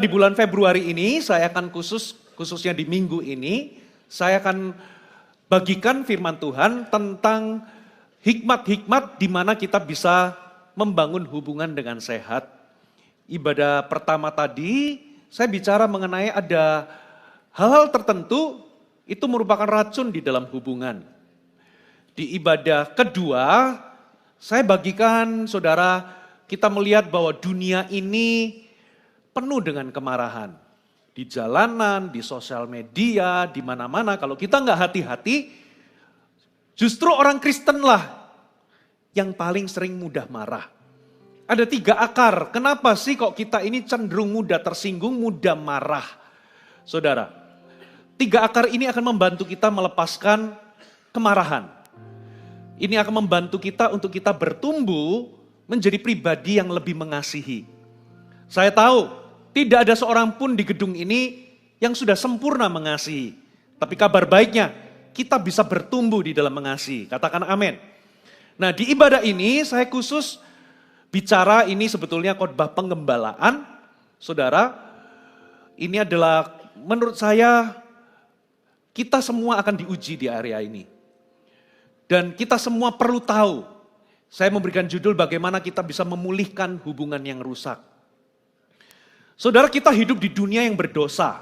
Di bulan Februari ini saya akan khususnya di minggu ini, saya akan bagikan firman Tuhan tentang hikmat-hikmat di mana kita bisa membangun hubungan dengan sehat. Ibadah pertama tadi saya bicara mengenai ada hal-hal tertentu itu merupakan racun di dalam hubungan. Di ibadah kedua saya bagikan saudara, kita melihat bahwa dunia ini penuh dengan kemarahan. Di jalanan, di sosial media, di mana-mana. Kalau kita nggak hati-hati, justru orang Kristenlah yang paling sering mudah marah. Ada 3 akar. Kenapa sih kok kita ini cenderung mudah tersinggung, mudah marah? Saudara, 3 akar ini akan membantu kita melepaskan kemarahan. Ini akan membantu kita untuk kita bertumbuh menjadi pribadi yang lebih mengasihi. Saya tahu tidak ada seorang pun di gedung ini yang sudah sempurna mengasihi. Tapi kabar baiknya, kita bisa bertumbuh di dalam mengasihi. Katakan amin. Nah, di ibadah ini saya khusus bicara, ini sebetulnya khotbah penggembalaan. Saudara, ini adalah menurut saya kita semua akan diuji di area ini. Dan kita semua perlu tahu. Saya memberikan judul bagaimana kita bisa memulihkan hubungan yang rusak. Saudara, kita hidup di dunia yang berdosa.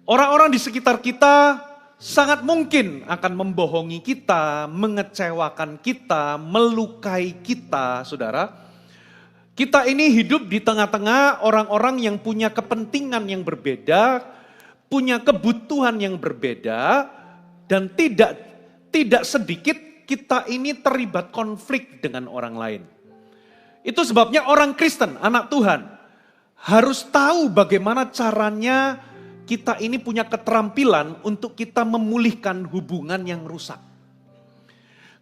Orang-orang di sekitar kita sangat mungkin akan membohongi kita, mengecewakan kita, melukai kita, saudara. Kita ini hidup di tengah-tengah orang-orang yang punya kepentingan yang berbeda, punya kebutuhan yang berbeda, dan tidak sedikit kita ini terlibat konflik dengan orang lain. Itu sebabnya orang Kristen, anak Tuhan, harus tahu bagaimana caranya kita ini punya keterampilan untuk kita memulihkan hubungan yang rusak.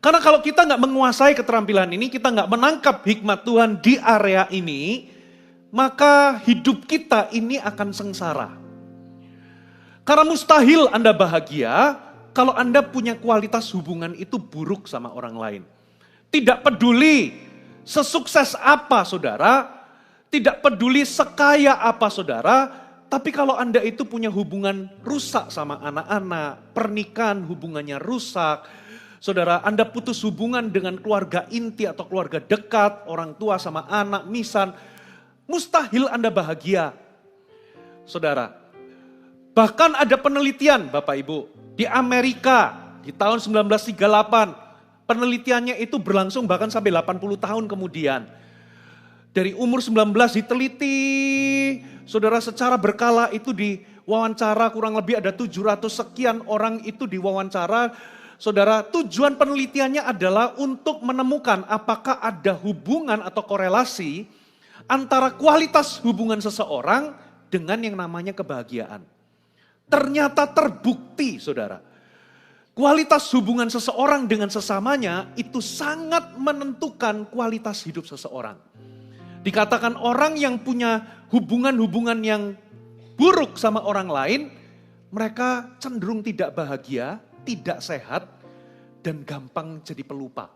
Karena kalau kita nggak menguasai keterampilan ini, kita nggak menangkap hikmat Tuhan di area ini, maka hidup kita ini akan sengsara. Karena mustahil Anda bahagia kalau Anda punya kualitas hubungan itu buruk sama orang lain. Tidak peduli sesukses apa saudara, tidak peduli sekaya apa saudara, tapi kalau Anda itu punya hubungan rusak sama anak-anak, pernikahan hubungannya rusak, saudara, Anda putus hubungan dengan keluarga inti atau keluarga dekat, orang tua sama anak, misan, mustahil Anda bahagia. Saudara, bahkan ada penelitian Bapak Ibu, di Amerika di tahun 1938, penelitiannya itu berlangsung bahkan sampai 80 tahun kemudian. Dari umur 19 diteliti, saudara, secara berkala itu diwawancara, kurang lebih ada 700 sekian orang itu diwawancara. Saudara, tujuan penelitiannya adalah untuk menemukan apakah ada hubungan atau korelasi antara kualitas hubungan seseorang dengan yang namanya kebahagiaan. Ternyata terbukti, saudara, kualitas hubungan seseorang dengan sesamanya itu sangat menentukan kualitas hidup seseorang. Dikatakan orang yang punya hubungan-hubungan yang buruk sama orang lain, mereka cenderung tidak bahagia, tidak sehat, dan gampang jadi pelupa.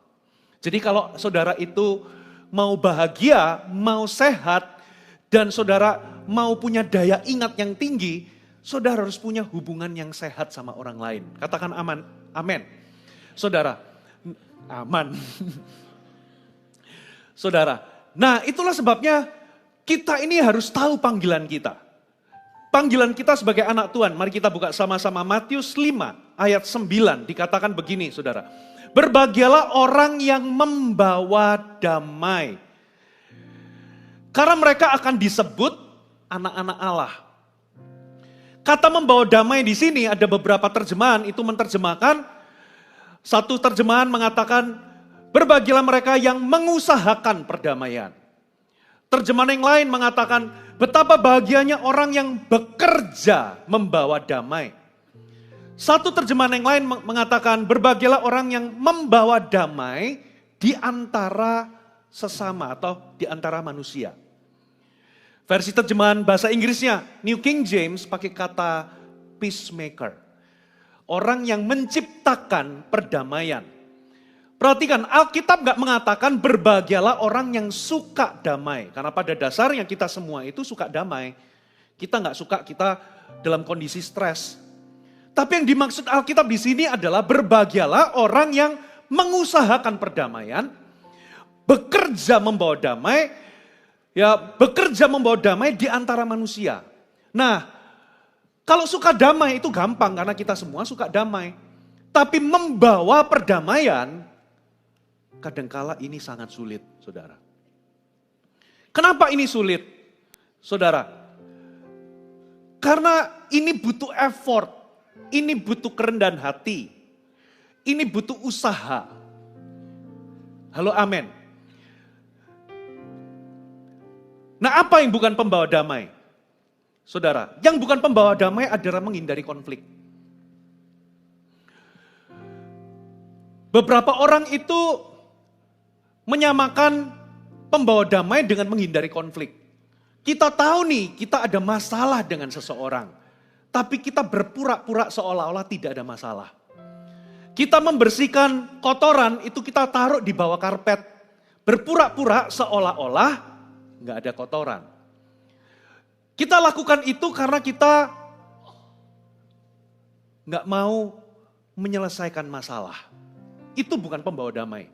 Jadi kalau saudara itu mau bahagia, mau sehat, dan saudara mau punya daya ingat yang tinggi, saudara harus punya hubungan yang sehat sama orang lain. Katakan aman, amin. Saudara, aman. Saudara, nah itulah sebabnya kita ini harus tahu panggilan kita. Panggilan kita sebagai anak Tuhan. Mari kita buka sama-sama Matius 5 ayat 9. Dikatakan begini, saudara. Berbahagialah orang yang membawa damai, karena mereka akan disebut anak-anak Allah. Kata membawa damai di sini ada beberapa terjemahan itu menerjemahkan, satu terjemahan mengatakan berbahagialah mereka yang mengusahakan perdamaian. Terjemahan yang lain mengatakan betapa bahagianya orang yang bekerja membawa damai. Satu terjemahan yang lain mengatakan berbahagialah orang yang membawa damai di antara sesama atau di antara manusia. Versi terjemahan bahasa Inggrisnya, New King James pakai kata peacemaker. Orang yang menciptakan perdamaian. Perhatikan, Alkitab nggak mengatakan berbahagialah orang yang suka damai. Karena pada dasarnya kita semua itu suka damai. Kita nggak suka kita dalam kondisi stres. Tapi yang dimaksud Alkitab di sini adalah berbahagialah orang yang mengusahakan perdamaian, bekerja membawa damai, bekerja membawa damai di antara manusia. Nah, kalau suka damai itu gampang karena kita semua suka damai. Tapi membawa perdamaian, kadangkala ini sangat sulit, saudara. Kenapa ini sulit, saudara? Karena ini butuh effort, ini butuh kerendahan hati, ini butuh usaha. Halo, amin. Nah, apa yang bukan pembawa damai? Saudara, yang bukan pembawa damai adalah menghindari konflik. Beberapa orang itu menyamakan pembawa damai dengan menghindari konflik. Kita tahu nih, kita ada masalah dengan seseorang. Tapi kita berpura-pura seolah-olah tidak ada masalah. Kita membersihkan kotoran itu kita taruh di bawah karpet. Berpura-pura seolah-olah nggak ada kotoran. Kita lakukan itu karena kita nggak mau menyelesaikan masalah. Itu bukan pembawa damai.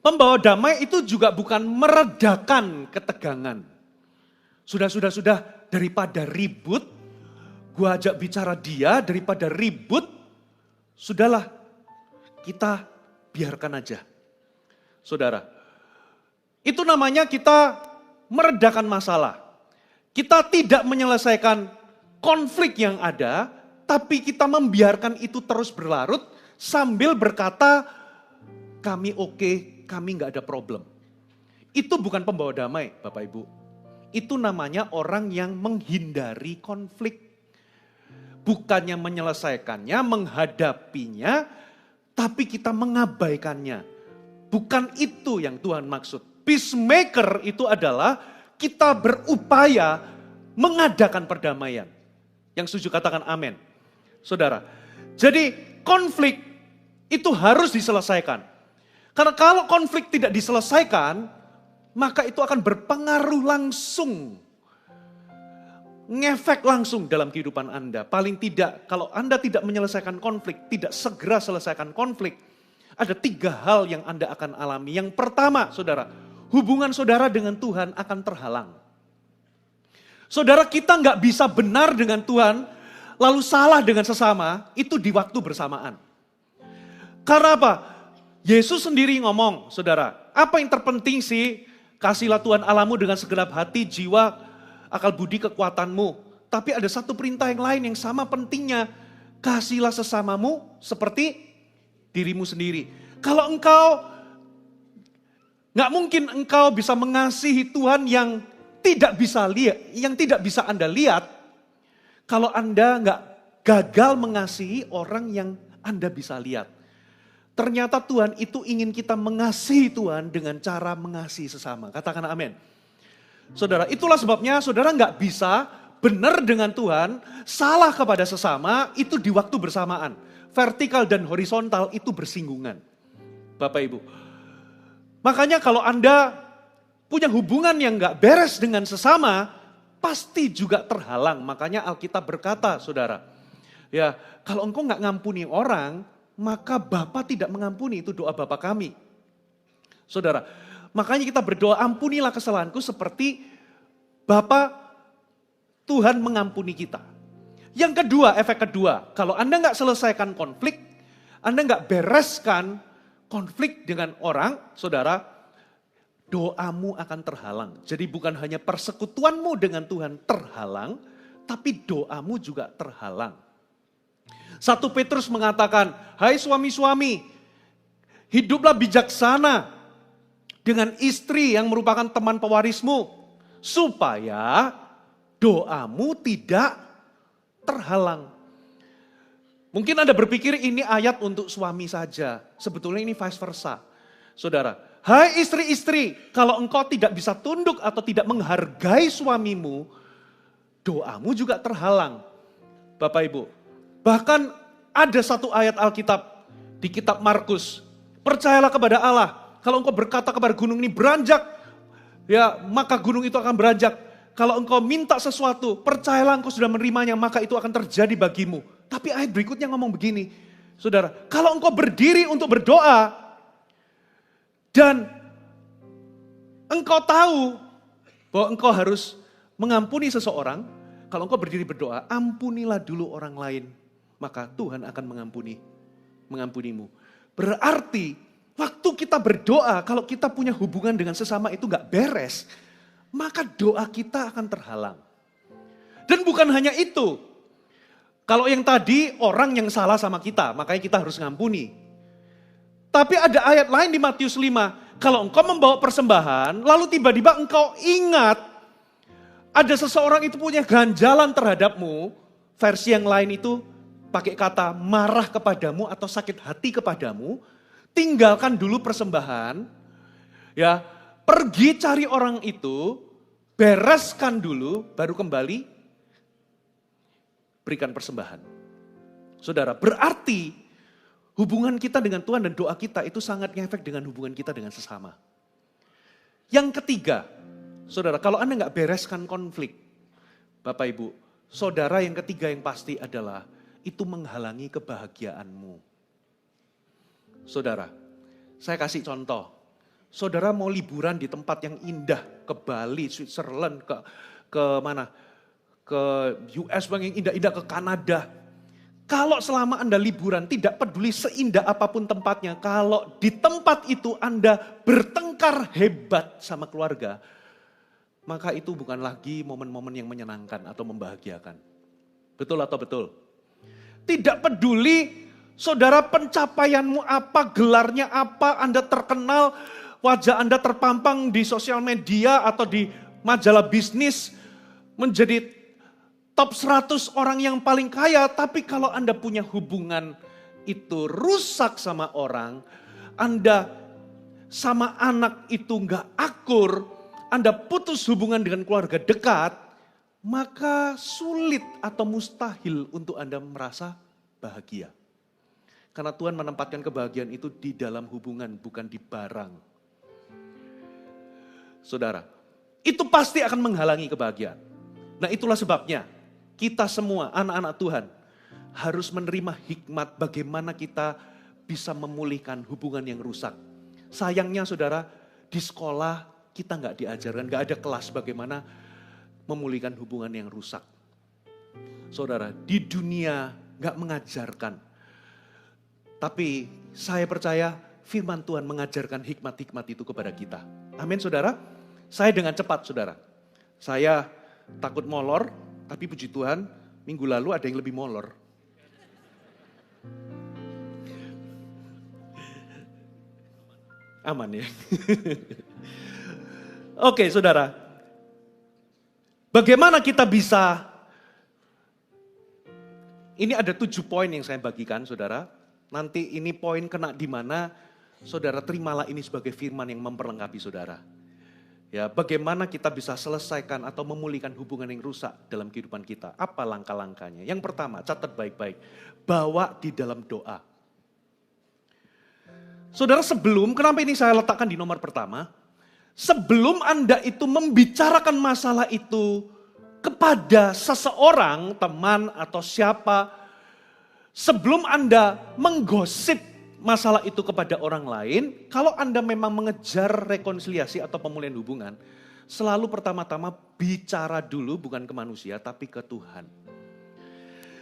Pembawa damai itu juga bukan meredakan ketegangan. Sudah, daripada ribut, gua ajak bicara dia, daripada ribut, sudahlah, kita biarkan aja. Saudara, itu namanya kita meredakan masalah. Kita tidak menyelesaikan konflik yang ada, tapi kita membiarkan itu terus berlarut sambil berkata, kami oke, kami nggak ada problem. Itu bukan pembawa damai, Bapak Ibu. Itu namanya orang yang menghindari konflik. Bukannya menyelesaikannya, menghadapinya, tapi kita mengabaikannya. Bukan itu yang Tuhan maksud. Peacemaker itu adalah kita berupaya mengadakan perdamaian. Yang setuju katakan amin. Saudara, jadi konflik itu harus diselesaikan. Karena kalau konflik tidak diselesaikan, maka itu akan berpengaruh langsung. Ngefek langsung dalam kehidupan Anda. Paling tidak, kalau Anda tidak menyelesaikan konflik, tidak segera selesaikan konflik, ada 3 hal yang Anda akan alami. Yang pertama, saudara, hubungan saudara dengan Tuhan akan terhalang. Saudara, kita nggak bisa benar dengan Tuhan, lalu salah dengan sesama, itu di waktu bersamaan. Karena apa? Yesus sendiri ngomong, saudara, apa yang terpenting sih? Kasihlah Tuhan Allahmu dengan segenap hati, jiwa, akal budi, kekuatanmu. Tapi ada satu perintah yang lain yang sama pentingnya. Kasihlah sesamamu seperti dirimu sendiri. Kalau engkau, nggak mungkin engkau bisa mengasihi Tuhan yang tidak bisa lihat, yang tidak bisa Anda lihat, kalau Anda nggak gagal mengasihi orang yang Anda bisa lihat. Ternyata Tuhan itu ingin kita mengasihi Tuhan dengan cara mengasihi sesama. Katakan amin. Saudara, itulah sebabnya saudara nggak bisa benar dengan Tuhan, salah kepada sesama, itu di waktu bersamaan. Vertikal dan horizontal itu bersinggungan. Bapak Ibu. Makanya kalau Anda punya hubungan yang nggak beres dengan sesama, pasti juga terhalang. Makanya Alkitab berkata, saudara, ya kalau engkau nggak ngampuni orang, maka Bapa tidak mengampuni, itu doa Bapa kami. Saudara, makanya kita berdoa, ampunilah kesalahanku seperti Bapa Tuhan mengampuni kita. Yang kedua, efek kedua, kalau Anda nggak selesaikan konflik, Anda nggak bereskan konflik dengan orang, saudara, doamu akan terhalang. Jadi bukan hanya persekutuanmu dengan Tuhan terhalang, tapi doamu juga terhalang. 1 Petrus mengatakan, hai suami-suami, hiduplah bijaksana dengan istri yang merupakan teman pewarismu, supaya doamu tidak terhalang. Mungkin Anda berpikir ini ayat untuk suami saja, sebetulnya ini vice versa. Saudara, hai istri-istri, kalau engkau tidak bisa tunduk atau tidak menghargai suamimu, doamu juga terhalang. Bapak Ibu, bahkan ada satu ayat Alkitab di kitab Markus Percayalah kepada Allah. Kalau engkau berkata kepada gunung ini beranjak, ya maka gunung itu akan beranjak. Kalau engkau minta sesuatu, percayalah engkau sudah menerimanya, maka itu akan terjadi bagimu. Tapi ayat berikutnya ngomong begini, saudara, kalau engkau berdiri untuk berdoa, dan engkau tahu bahwa engkau harus mengampuni seseorang, kalau engkau berdiri berdoa, ampunilah dulu orang lain, maka Tuhan akan mengampunimu. Berarti waktu kita berdoa, kalau kita punya hubungan dengan sesama itu gak beres, maka doa kita akan terhalang. Dan bukan hanya itu, kalau yang tadi orang yang salah sama kita, makanya kita harus ngampuni. Tapi ada ayat lain di Matius 5, kalau engkau membawa persembahan, lalu tiba-tiba engkau ingat, ada seseorang itu punya ganjalan terhadapmu, versi yang lain itu pakai kata marah kepadamu atau sakit hati kepadamu, tinggalkan dulu persembahan, ya pergi cari orang itu, bereskan dulu, baru kembali berikan persembahan. Saudara, berarti hubungan kita dengan Tuhan dan doa kita itu sangat ngefek dengan hubungan kita dengan sesama. Yang ketiga, saudara, kalau Anda nggak bereskan konflik, Bapak Ibu, saudara yang ketiga yang pasti adalah itu menghalangi kebahagiaanmu. Saudara, saya kasih contoh. Saudara mau liburan di tempat yang indah, ke Bali, Switzerland, ke mana? Ke US yang indah-indah, ke Kanada. Kalau selama Anda liburan tidak peduli seindah apapun tempatnya, kalau di tempat itu Anda bertengkar hebat sama keluarga, maka itu bukan lagi momen-momen yang menyenangkan atau membahagiakan. Betul atau betul? Tidak peduli saudara pencapaianmu apa, gelarnya apa, Anda terkenal, wajah Anda terpampang di sosial media atau di majalah bisnis, menjadi top 100 orang yang paling kaya. Tapi kalau Anda punya hubungan itu rusak sama orang, Anda sama anak itu gak akur, Anda putus hubungan dengan keluarga dekat, maka sulit atau mustahil untuk Anda merasa bahagia. Karena Tuhan menempatkan kebahagiaan itu di dalam hubungan, bukan di barang. Saudara, itu pasti akan menghalangi kebahagiaan. Nah itulah sebabnya kita semua anak-anak Tuhan harus menerima hikmat bagaimana kita bisa memulihkan hubungan yang rusak. Sayangnya saudara, di sekolah kita nggak diajarkan, nggak ada kelas bagaimana memulihkan hubungan yang rusak. Saudara, di dunia gak mengajarkan. Tapi saya percaya firman Tuhan mengajarkan hikmat-hikmat itu kepada kita. Amin saudara. Saya dengan cepat saudara. Saya takut molor, tapi puji Tuhan minggu lalu ada yang lebih molor. Aman ya. Oke saudara. Bagaimana kita bisa, ini ada 7 poin yang saya bagikan saudara. Nanti ini poin kena di mana, saudara terimalah ini sebagai firman yang memperlengkapi saudara. Ya, bagaimana kita bisa selesaikan atau memulihkan hubungan yang rusak dalam kehidupan kita. Apa langkah-langkahnya? Yang pertama, catat baik-baik. Bawa di dalam doa. Saudara sebelum, kenapa ini saya letakkan di nomor pertama? Sebelum Anda itu membicarakan masalah itu kepada seseorang, teman atau siapa, sebelum Anda menggosip masalah itu kepada orang lain, kalau Anda memang mengejar rekonsiliasi atau pemulihan hubungan, selalu pertama-tama bicara dulu bukan ke manusia tapi ke Tuhan.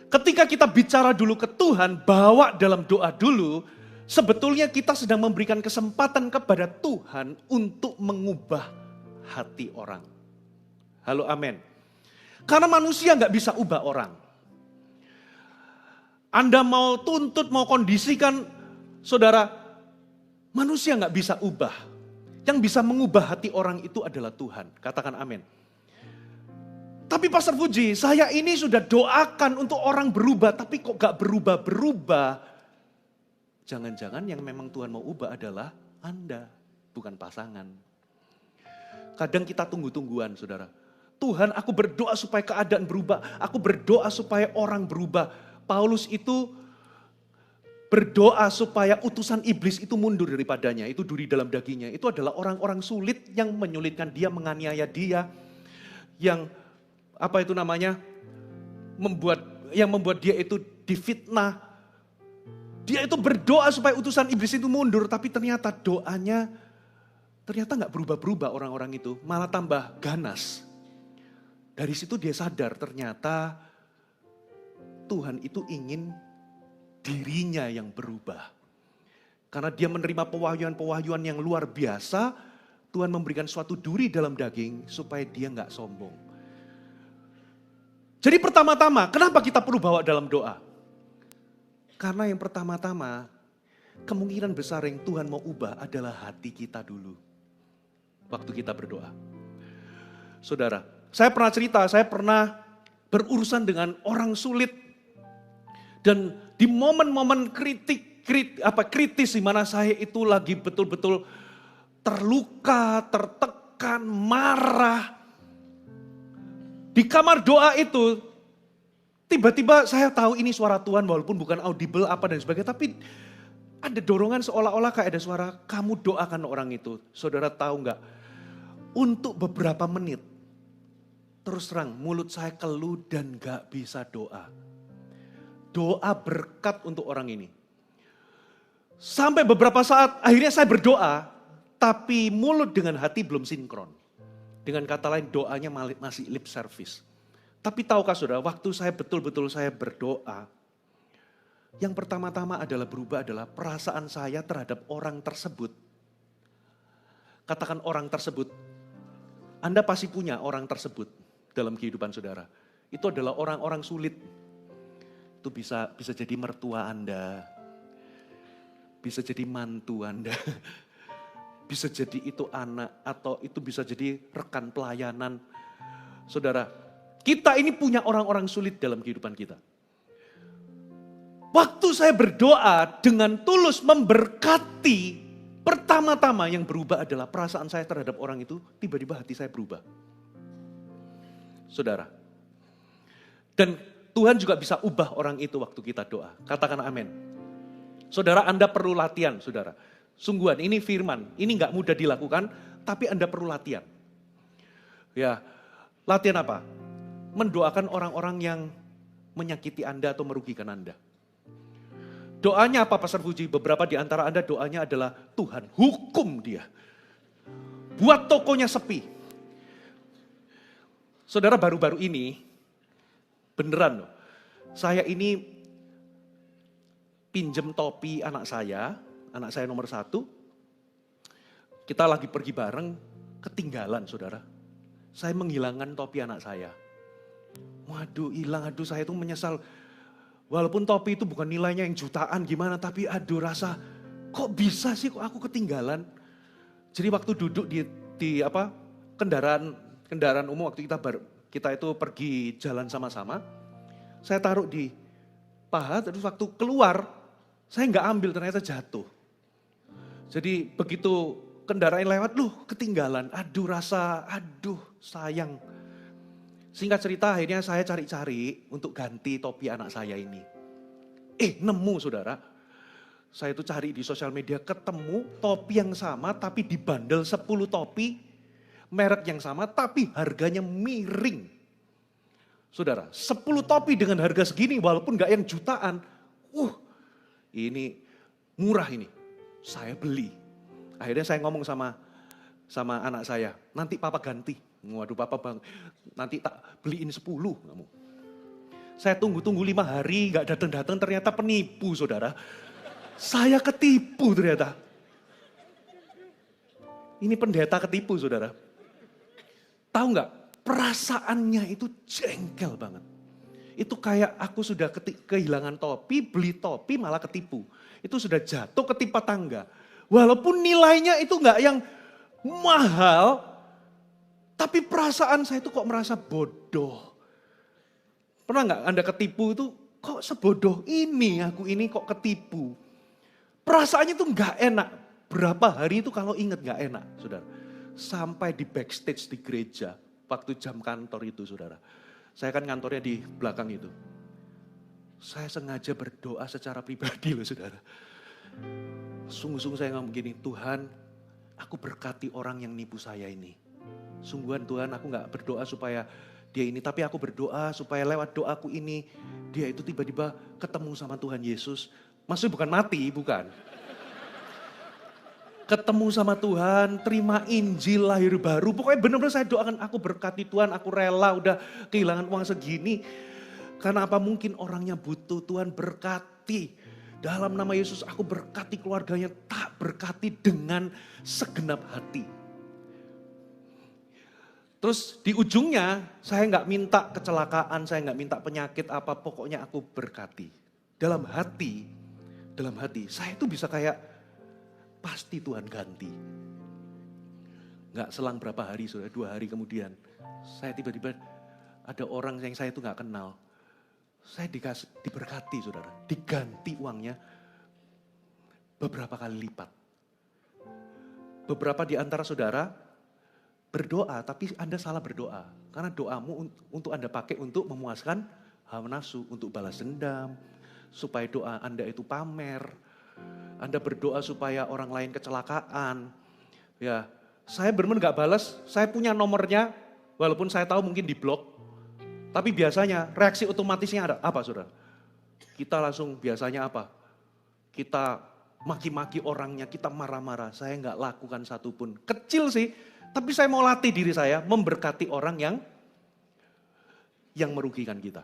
Ketika kita bicara dulu ke Tuhan, bawa dalam doa dulu, sebetulnya kita sedang memberikan kesempatan kepada Tuhan untuk mengubah hati orang. Halo amin. Karena manusia gak bisa ubah orang. Anda mau tuntut, mau kondisikan, saudara, manusia gak bisa ubah. Yang bisa mengubah hati orang itu adalah Tuhan. Katakan amin. Tapi Pastor Puji, saya ini sudah doakan untuk orang berubah, tapi kok gak berubah-berubah. Jangan-jangan yang memang Tuhan mau ubah adalah Anda, bukan pasangan. Kadang kita tunggu-tungguan saudara. Tuhan, aku berdoa supaya keadaan berubah. Aku berdoa supaya orang berubah. Paulus itu berdoa supaya utusan iblis itu mundur daripadanya, itu duri dalam dagingnya. Itu adalah orang-orang sulit yang menyulitkan dia, menganiaya dia, yang apa itu namanya, membuat dia itu difitnah. Dia itu berdoa supaya utusan iblis itu mundur, tapi ternyata doanya ternyata nggak berubah-berubah orang-orang itu, malah tambah ganas. Dari situ dia sadar ternyata Tuhan itu ingin dirinya yang berubah. Karena dia menerima pewahyuan-pewahyuan yang luar biasa, Tuhan memberikan suatu duri dalam daging supaya dia nggak sombong. Jadi pertama-tama, kenapa kita perlu bawa dalam doa? Karena yang pertama-tama, kemungkinan besar yang Tuhan mau ubah adalah hati kita dulu. Waktu kita berdoa. Saudara, saya pernah cerita, saya pernah berurusan dengan orang sulit. Dan di momen-momen kritis di mana saya itu lagi betul-betul terluka, tertekan, marah. Di kamar doa itu, tiba-tiba saya tahu ini suara Tuhan walaupun bukan audible apa dan sebagainya. Tapi ada dorongan seolah-olah kayak ada suara, kamu doakan orang itu. Saudara tahu nggak? Untuk beberapa menit, terus terang mulut saya keluh dan gak bisa doa. Doa berkat untuk orang ini. Sampai beberapa saat akhirnya saya berdoa, tapi mulut dengan hati belum sinkron. Dengan kata lain doanya masih lip service. Tapi tahukah saudara, waktu saya betul-betul saya berdoa, yang pertama-tama adalah berubah adalah perasaan saya terhadap orang tersebut. Katakan orang tersebut, Anda pasti punya orang tersebut dalam kehidupan saudara. Itu adalah orang-orang sulit. Itu bisa jadi mertua Anda, bisa jadi mantu Anda, bisa jadi itu anak, atau itu bisa jadi rekan pelayanan. Saudara, kita ini punya orang-orang sulit dalam kehidupan kita. Waktu saya berdoa dengan tulus memberkati, pertama-tama yang berubah adalah perasaan saya terhadap orang itu, tiba-tiba hati saya berubah. Saudara, dan Tuhan juga bisa ubah orang itu waktu kita doa. Katakan amin. Saudara, Anda perlu latihan, saudara. Sungguhan, ini firman. Ini gak mudah dilakukan, tapi Anda perlu latihan. Ya, latihan apa? Mendoakan orang-orang yang menyakiti Anda atau merugikan Anda. Doanya apa, Pastor Puji? Beberapa di antara Anda doanya adalah, Tuhan hukum dia. Buat tokonya sepi. Saudara, baru-baru ini, beneran loh, saya ini pinjem topi anak saya nomor 1. Kita lagi pergi bareng, ketinggalan saudara. Saya menghilangkan topi anak saya. Waduh hilang, aduh saya itu menyesal. Walaupun topi itu bukan nilainya yang jutaan gimana, tapi aduh rasa, kok bisa sih kok aku ketinggalan. Jadi waktu duduk di apa kendaraan umum waktu kita itu pergi jalan sama-sama, saya taruh di paha, terus waktu keluar, saya nggak ambil, ternyata jatuh. Jadi begitu kendaraan lewat, ketinggalan, aduh sayang. Singkat cerita akhirnya saya cari-cari untuk ganti topi anak saya ini. Nemu saudara, saya itu cari di sosial media, ketemu topi yang sama tapi dibandel 10 topi, merek yang sama tapi harganya miring. Saudara, 10 topi dengan harga segini walaupun gak yang jutaan. Ini murah ini. Saya beli. Akhirnya saya ngomong sama anak saya, nanti papa ganti. Waduh papa bang, nanti tak beliin 10 kamu. Saya tunggu 5 hari gak datang-datang, ternyata penipu saudara. Saya ketipu ternyata. Ini pendeta ketipu saudara. Tahu nggak? Perasaannya itu jengkel banget. Itu kayak aku sudah kehilangan topi, beli topi malah ketipu. Itu sudah jatuh ketimpa tangga. Walaupun nilainya itu nggak yang mahal, tapi perasaan saya itu kok merasa bodoh. Pernah nggak Anda ketipu itu, kok sebodoh ini aku ini kok ketipu. Perasaannya itu nggak enak. Berapa hari itu kalau ingat nggak enak, saudara. Sampai di backstage di gereja, waktu jam kantor itu saudara. Saya kan kantornya di belakang itu. Saya sengaja berdoa secara pribadi loh saudara. Sungguh-sungguh saya ngomong gini, Tuhan aku berkati orang yang nipu saya ini. Sungguhan Tuhan aku gak berdoa supaya dia ini, tapi aku berdoa supaya lewat doaku ini, dia itu tiba-tiba ketemu sama Tuhan Yesus. Maksudnya bukan mati, bukan. Ketemu sama Tuhan, terima Injil, lahir baru. Pokoknya benar-benar saya doakan, aku berkati Tuhan, aku rela udah kehilangan uang segini. Karena apa mungkin orangnya butuh, Tuhan berkati. Dalam nama Yesus aku berkati keluarganya, tak berkati dengan segenap hati. Terus di ujungnya saya nggak minta kecelakaan, saya nggak minta penyakit apa, pokoknya aku berkati. Dalam hati saya itu bisa kayak, pasti Tuhan ganti. Gak selang berapa hari, sudah 2 hari kemudian, saya tiba-tiba ada orang yang saya itu gak kenal. Saya diberkati saudara, diganti uangnya beberapa kali lipat. Beberapa di antara saudara berdoa, tapi Anda salah berdoa. Karena doamu untuk Anda pakai untuk memuaskan hawa nafsu, untuk balas dendam, supaya doa Anda itu pamer. Anda berdoa supaya orang lain kecelakaan. Ya, saya benar-benar gak balas, saya punya nomornya, walaupun saya tahu mungkin di blok. Tapi biasanya reaksi otomatisnya ada apa saudara? Kita langsung biasanya apa? Kita maki-maki orangnya, kita marah-marah. Saya gak lakukan satupun. Kecil sih, tapi saya mau latih diri saya memberkati orang yang merugikan kita.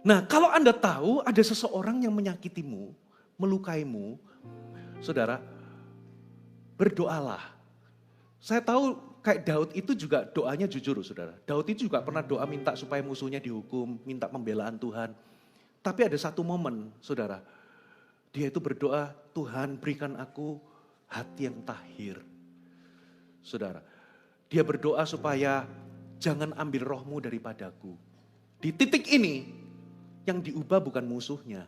Nah, kalau Anda tahu ada seseorang yang menyakitimu, melukaimu, saudara, berdoalah. Saya tahu kayak Daud itu juga doanya jujur, saudara. Daud itu juga pernah doa minta supaya musuhnya dihukum, minta pembelaan Tuhan. Tapi ada satu momen, saudara, dia itu berdoa, Tuhan berikan aku hati yang tahir. Saudara, dia berdoa supaya jangan ambil rohmu daripadaku. Di titik ini, yang diubah bukan musuhnya,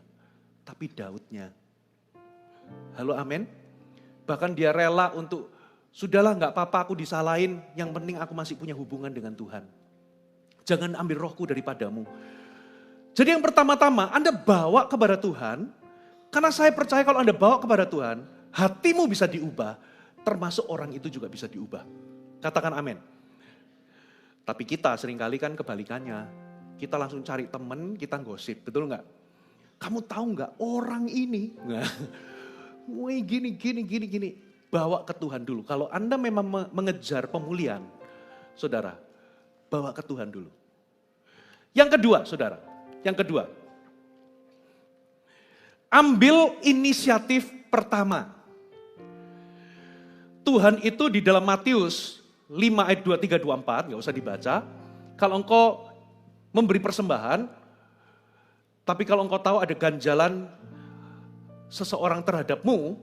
tapi Daudnya. Halo amin. Bahkan dia rela untuk, sudahlah gak apa-apa aku disalahin, yang penting aku masih punya hubungan dengan Tuhan. Jangan ambil rohku daripadamu. Jadi yang pertama-tama Anda bawa kepada Tuhan, karena saya percaya kalau Anda bawa kepada Tuhan, hatimu bisa diubah, termasuk orang itu juga bisa diubah. Katakan amin. Tapi kita seringkali kan kebalikannya, kita langsung cari teman, kita gosip, betul gak? Kamu tahu nggak orang ini? Wih gini. Bawa ke Tuhan dulu. Kalau Anda memang mengejar pemulihan, saudara, bawa ke Tuhan dulu. Yang kedua, saudara. Yang kedua. Ambil inisiatif pertama. Tuhan itu di dalam Matius 5 ayat 23, 24, nggak usah dibaca. Kalau engkau memberi persembahan, tapi kalau engkau tahu ada ganjalan seseorang terhadapmu,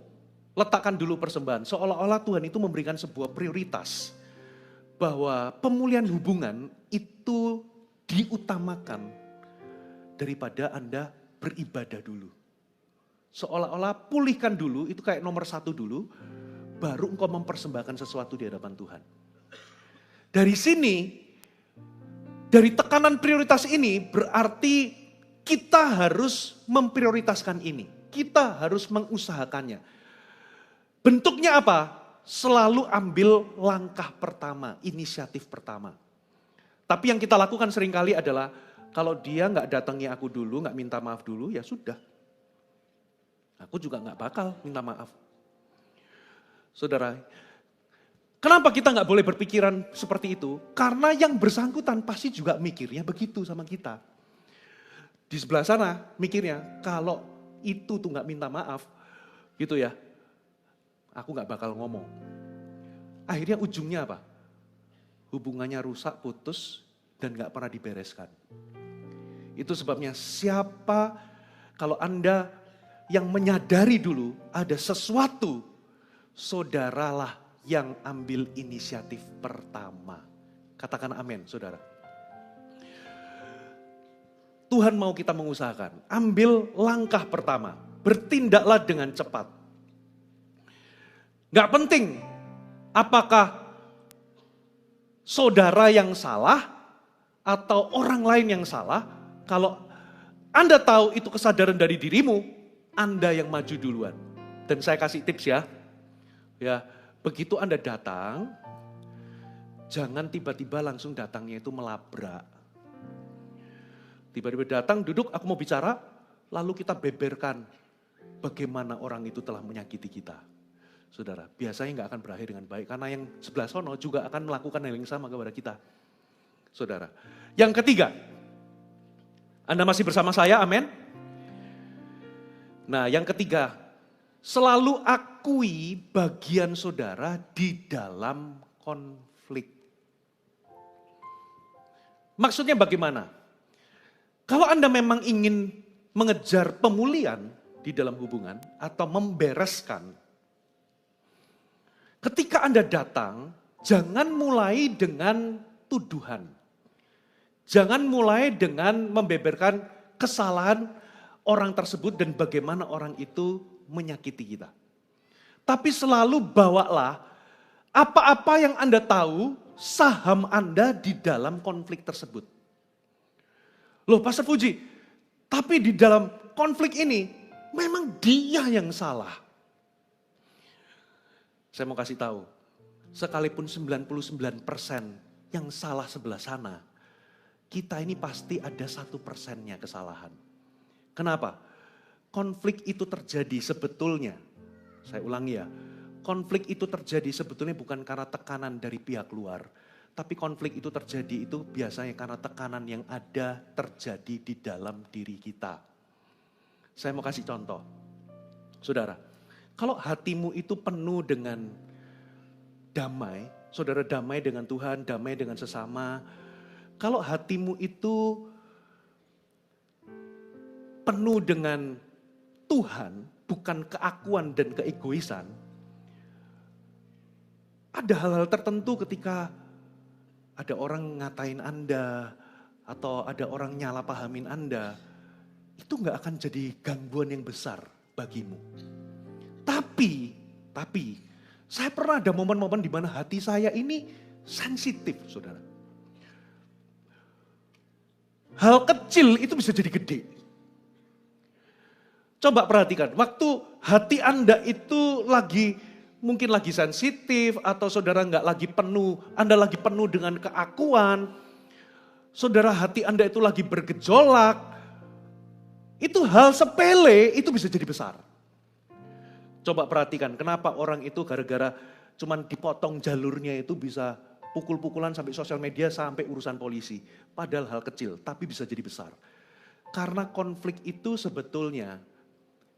letakkan dulu persembahan. Seolah-olah Tuhan itu memberikan sebuah prioritas. Bahwa pemulihan hubungan itu diutamakan daripada Anda beribadah dulu. Seolah-olah pulihkan dulu, itu kayak nomor 1 dulu, baru engkau mempersembahkan sesuatu di hadapan Tuhan. Dari sini, dari tekanan prioritas ini berarti kita harus memprioritaskan ini. Kita harus mengusahakannya. Bentuknya apa? Selalu ambil langkah pertama, inisiatif pertama. Tapi yang kita lakukan seringkali adalah, kalau dia gak datangi aku dulu, gak minta maaf dulu, ya sudah. Aku juga gak bakal minta maaf. Saudara, kenapa kita gak boleh berpikiran seperti itu? Karena yang bersangkutan pasti juga mikirnya begitu sama kita. Di sebelah sana mikirnya, kalau itu tuh gak minta maaf, gitu ya, aku gak bakal ngomong. Akhirnya ujungnya apa? Hubungannya rusak, putus, dan gak pernah dibereskan. Itu sebabnya siapa, kalau Anda yang menyadari dulu ada sesuatu, saudaralah yang ambil inisiatif pertama. Katakan amin, saudara. Tuhan mau kita mengusahakan, ambil langkah pertama, bertindaklah dengan cepat. Gak penting apakah saudara yang salah atau orang lain yang salah, kalau Anda tahu itu kesadaran dari dirimu, Anda yang maju duluan. Dan saya kasih tips ya. Ya, begitu Anda datang, jangan tiba-tiba langsung datangnya itu melabrak. Tiba-tiba datang, duduk, aku mau bicara, lalu kita beberkan bagaimana orang itu telah menyakiti kita. Saudara, biasanya nggak akan berakhir dengan baik, karena yang sebelah sono juga akan melakukan hal yang sama kepada kita. Saudara, yang ketiga, Anda masih bersama saya, amin? Nah, yang ketiga, selalu akui bagian saudara di dalam konflik. Maksudnya bagaimana? Kalau Anda memang ingin mengejar pemulihan di dalam hubungan atau membereskan, ketika Anda datang, jangan mulai dengan tuduhan. Jangan mulai dengan membeberkan kesalahan orang tersebut dan bagaimana orang itu menyakiti kita. Tapi selalu bawalah apa-apa yang Anda tahu, saham Anda di dalam konflik tersebut. Loh Pastor Puji, tapi di dalam konflik ini memang dia yang salah. Saya mau kasih tahu, sekalipun 99% yang salah sebelah sana, kita ini pasti ada 1%-nya kesalahan. Kenapa? Konflik itu terjadi sebetulnya, saya ulangi ya, konflik itu terjadi sebetulnya bukan karena tekanan dari pihak luar, tapi konflik itu terjadi itu biasanya karena tekanan yang ada terjadi di dalam diri kita. Saya mau kasih contoh. Saudara, kalau hatimu itu penuh dengan damai, saudara damai dengan Tuhan, damai dengan sesama. Kalau hatimu itu penuh dengan Tuhan, bukan keakuan dan keegoisan, ada hal-hal tertentu ketika ada orang ngatain Anda, atau ada orang nyala pahamin Anda, itu gak akan jadi gangguan yang besar bagimu. Tapi, saya pernah ada momen-momen di mana hati saya ini sensitif, saudara. Hal kecil itu bisa jadi gede. Coba perhatikan, waktu hati Anda itu mungkin lagi sensitif, atau saudara nggak lagi penuh, Anda lagi penuh dengan keakuan, saudara hati Anda itu lagi bergejolak, itu hal sepele itu bisa jadi besar. Coba perhatikan, kenapa orang itu gara-gara cuman dipotong jalurnya itu bisa pukul-pukulan sampai sosial media, sampai urusan polisi. Padahal hal kecil, tapi bisa jadi besar. Karena konflik itu sebetulnya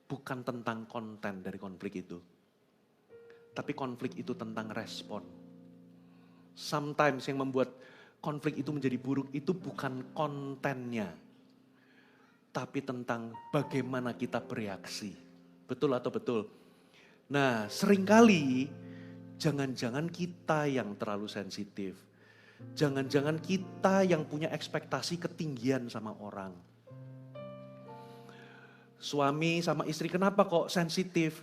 bukan tentang konten dari konflik itu. Tapi konflik itu tentang respon. Sometimes yang membuat konflik itu menjadi buruk itu bukan kontennya. Tapi tentang bagaimana kita bereaksi. Betul atau betul? Nah, seringkali jangan-jangan kita yang terlalu sensitif. Jangan-jangan kita yang punya ekspektasi ketinggian sama orang. Suami sama istri kenapa kok sensitif?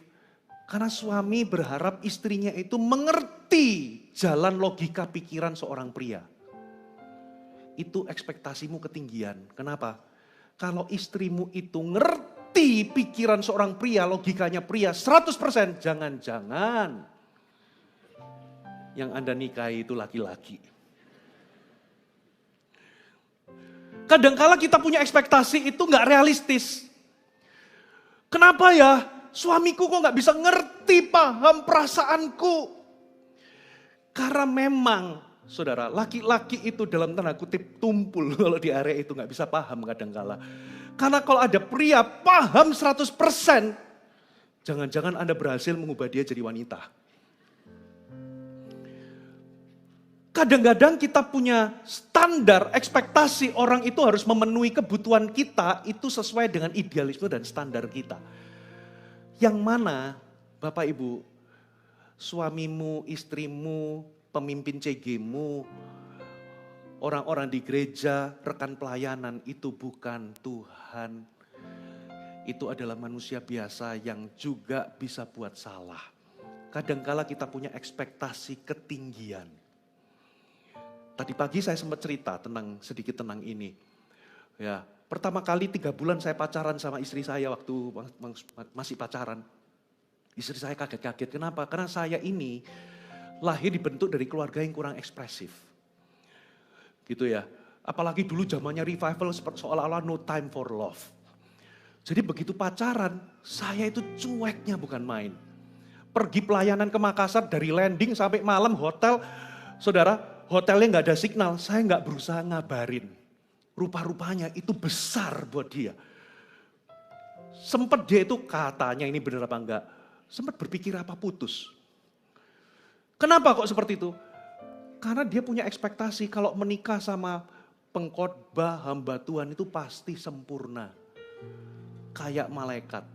Karena suami berharap istrinya itu mengerti jalan logika pikiran seorang pria. Itu ekspektasimu ketinggian. Kenapa? Kalau istrimu itu ngerti pikiran seorang pria, logikanya pria 100%, jangan-jangan yang Anda nikahi itu laki-laki. Kadangkala kita punya ekspektasi itu gak realistis. Kenapa ya? Suamiku kok gak bisa ngerti, paham perasaanku. Karena memang, saudara, laki-laki itu dalam tanda kutip tumpul kalau di area itu gak bisa paham kadangkala. Karena kalau ada pria paham 100%, jangan-jangan Anda berhasil mengubah dia jadi wanita. Kadang-kadang kita punya standar, ekspektasi orang itu harus memenuhi kebutuhan kita, itu sesuai dengan idealisme dan standar kita. Yang mana, Bapak Ibu, suamimu, istrimu, pemimpin CG-mu, orang-orang di gereja, rekan pelayanan, itu bukan Tuhan. Itu adalah manusia biasa yang juga bisa buat salah. Kadangkala kita punya ekspektasi ketinggian. Tadi pagi saya sempat cerita sedikit tentang ini. Ya, Pertama kali 3 bulan saya pacaran sama istri saya waktu masih pacaran. Istri saya kaget-kaget, kenapa? Karena saya ini lahir dibentuk dari keluarga yang kurang ekspresif. Gitu ya. Apalagi dulu zamannya revival seolah-olah no time for love. Jadi begitu pacaran, saya itu cueknya bukan main. Pergi pelayanan ke Makassar dari landing sampai malam hotel, saudara, hotelnya nggak ada signal, saya nggak berusaha ngabarin. Rupa-rupanya itu besar buat dia. Sempat dia itu katanya ini benar apa enggak, sempat berpikir apa putus. Kenapa kok seperti itu? Karena dia punya ekspektasi kalau menikah sama pengkhotbah hamba Tuhan itu pasti sempurna. Kayak malaikat.